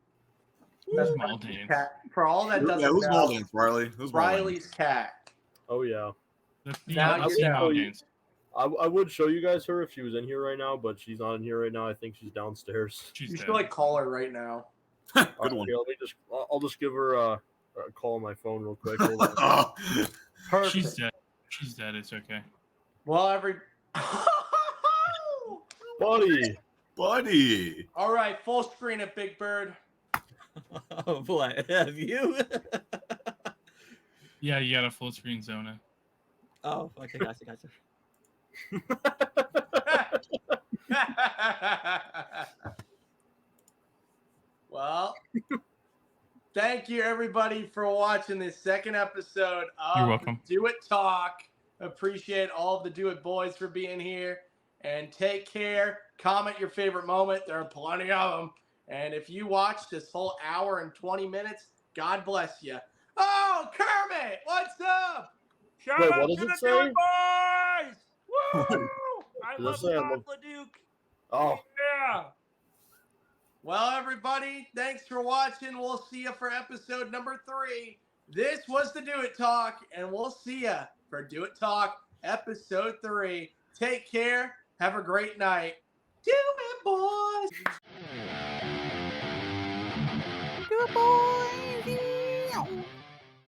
[SPEAKER 6] Who's Mall Dance?
[SPEAKER 4] Cat. For all that doesn't
[SPEAKER 1] who's
[SPEAKER 4] know,
[SPEAKER 1] Malden, Riley? Who's Malden?
[SPEAKER 4] Riley's cat.
[SPEAKER 5] Oh yeah.
[SPEAKER 4] Now
[SPEAKER 6] I'll
[SPEAKER 4] you
[SPEAKER 6] see
[SPEAKER 4] know.
[SPEAKER 6] Mall Dance.
[SPEAKER 5] I would show you guys her if she was in here right now, but she's not in here right now. I think she's downstairs.
[SPEAKER 6] She's
[SPEAKER 4] You
[SPEAKER 6] dead.
[SPEAKER 4] should like call her right now.
[SPEAKER 1] Good
[SPEAKER 5] All right,
[SPEAKER 1] one.
[SPEAKER 5] yeah, I'll just give her a call on my phone real quick. Hold on.
[SPEAKER 1] Oh,
[SPEAKER 4] Perfect.
[SPEAKER 6] She's dead. She's dead. It's okay.
[SPEAKER 4] Well,
[SPEAKER 5] Buddy.
[SPEAKER 1] buddy.
[SPEAKER 4] all right, full screen at Big Bird.
[SPEAKER 2] Oh, boy. Have you?
[SPEAKER 6] Yeah, you got a full screen Zona.
[SPEAKER 2] Oh, okay. Gotcha.
[SPEAKER 4] Well, thank you everybody for watching this second episode of
[SPEAKER 6] You're welcome.
[SPEAKER 4] Do It Talk. Appreciate all of the Do It boys for being here. And take care. Comment your favorite moment. There are plenty of them. And if you watched this whole hour and 20 minutes, God bless you. Oh, Kermit, what's up? Shout
[SPEAKER 5] Wait,
[SPEAKER 4] out
[SPEAKER 5] what does
[SPEAKER 4] to
[SPEAKER 5] it
[SPEAKER 4] the
[SPEAKER 5] say?
[SPEAKER 4] Do It boys! Woo! I
[SPEAKER 5] Does it
[SPEAKER 4] love
[SPEAKER 5] say I
[SPEAKER 4] Bob
[SPEAKER 5] love-
[SPEAKER 4] LeDuc.
[SPEAKER 5] Oh,
[SPEAKER 4] Yeah. Well, everybody, thanks for watching. We'll see you for episode number 3. This was the Do It Talk, and we'll see you for Do It Talk episode 3. Take care. Have a great night. Do it, boys.
[SPEAKER 3] Do it, boys. Yeah.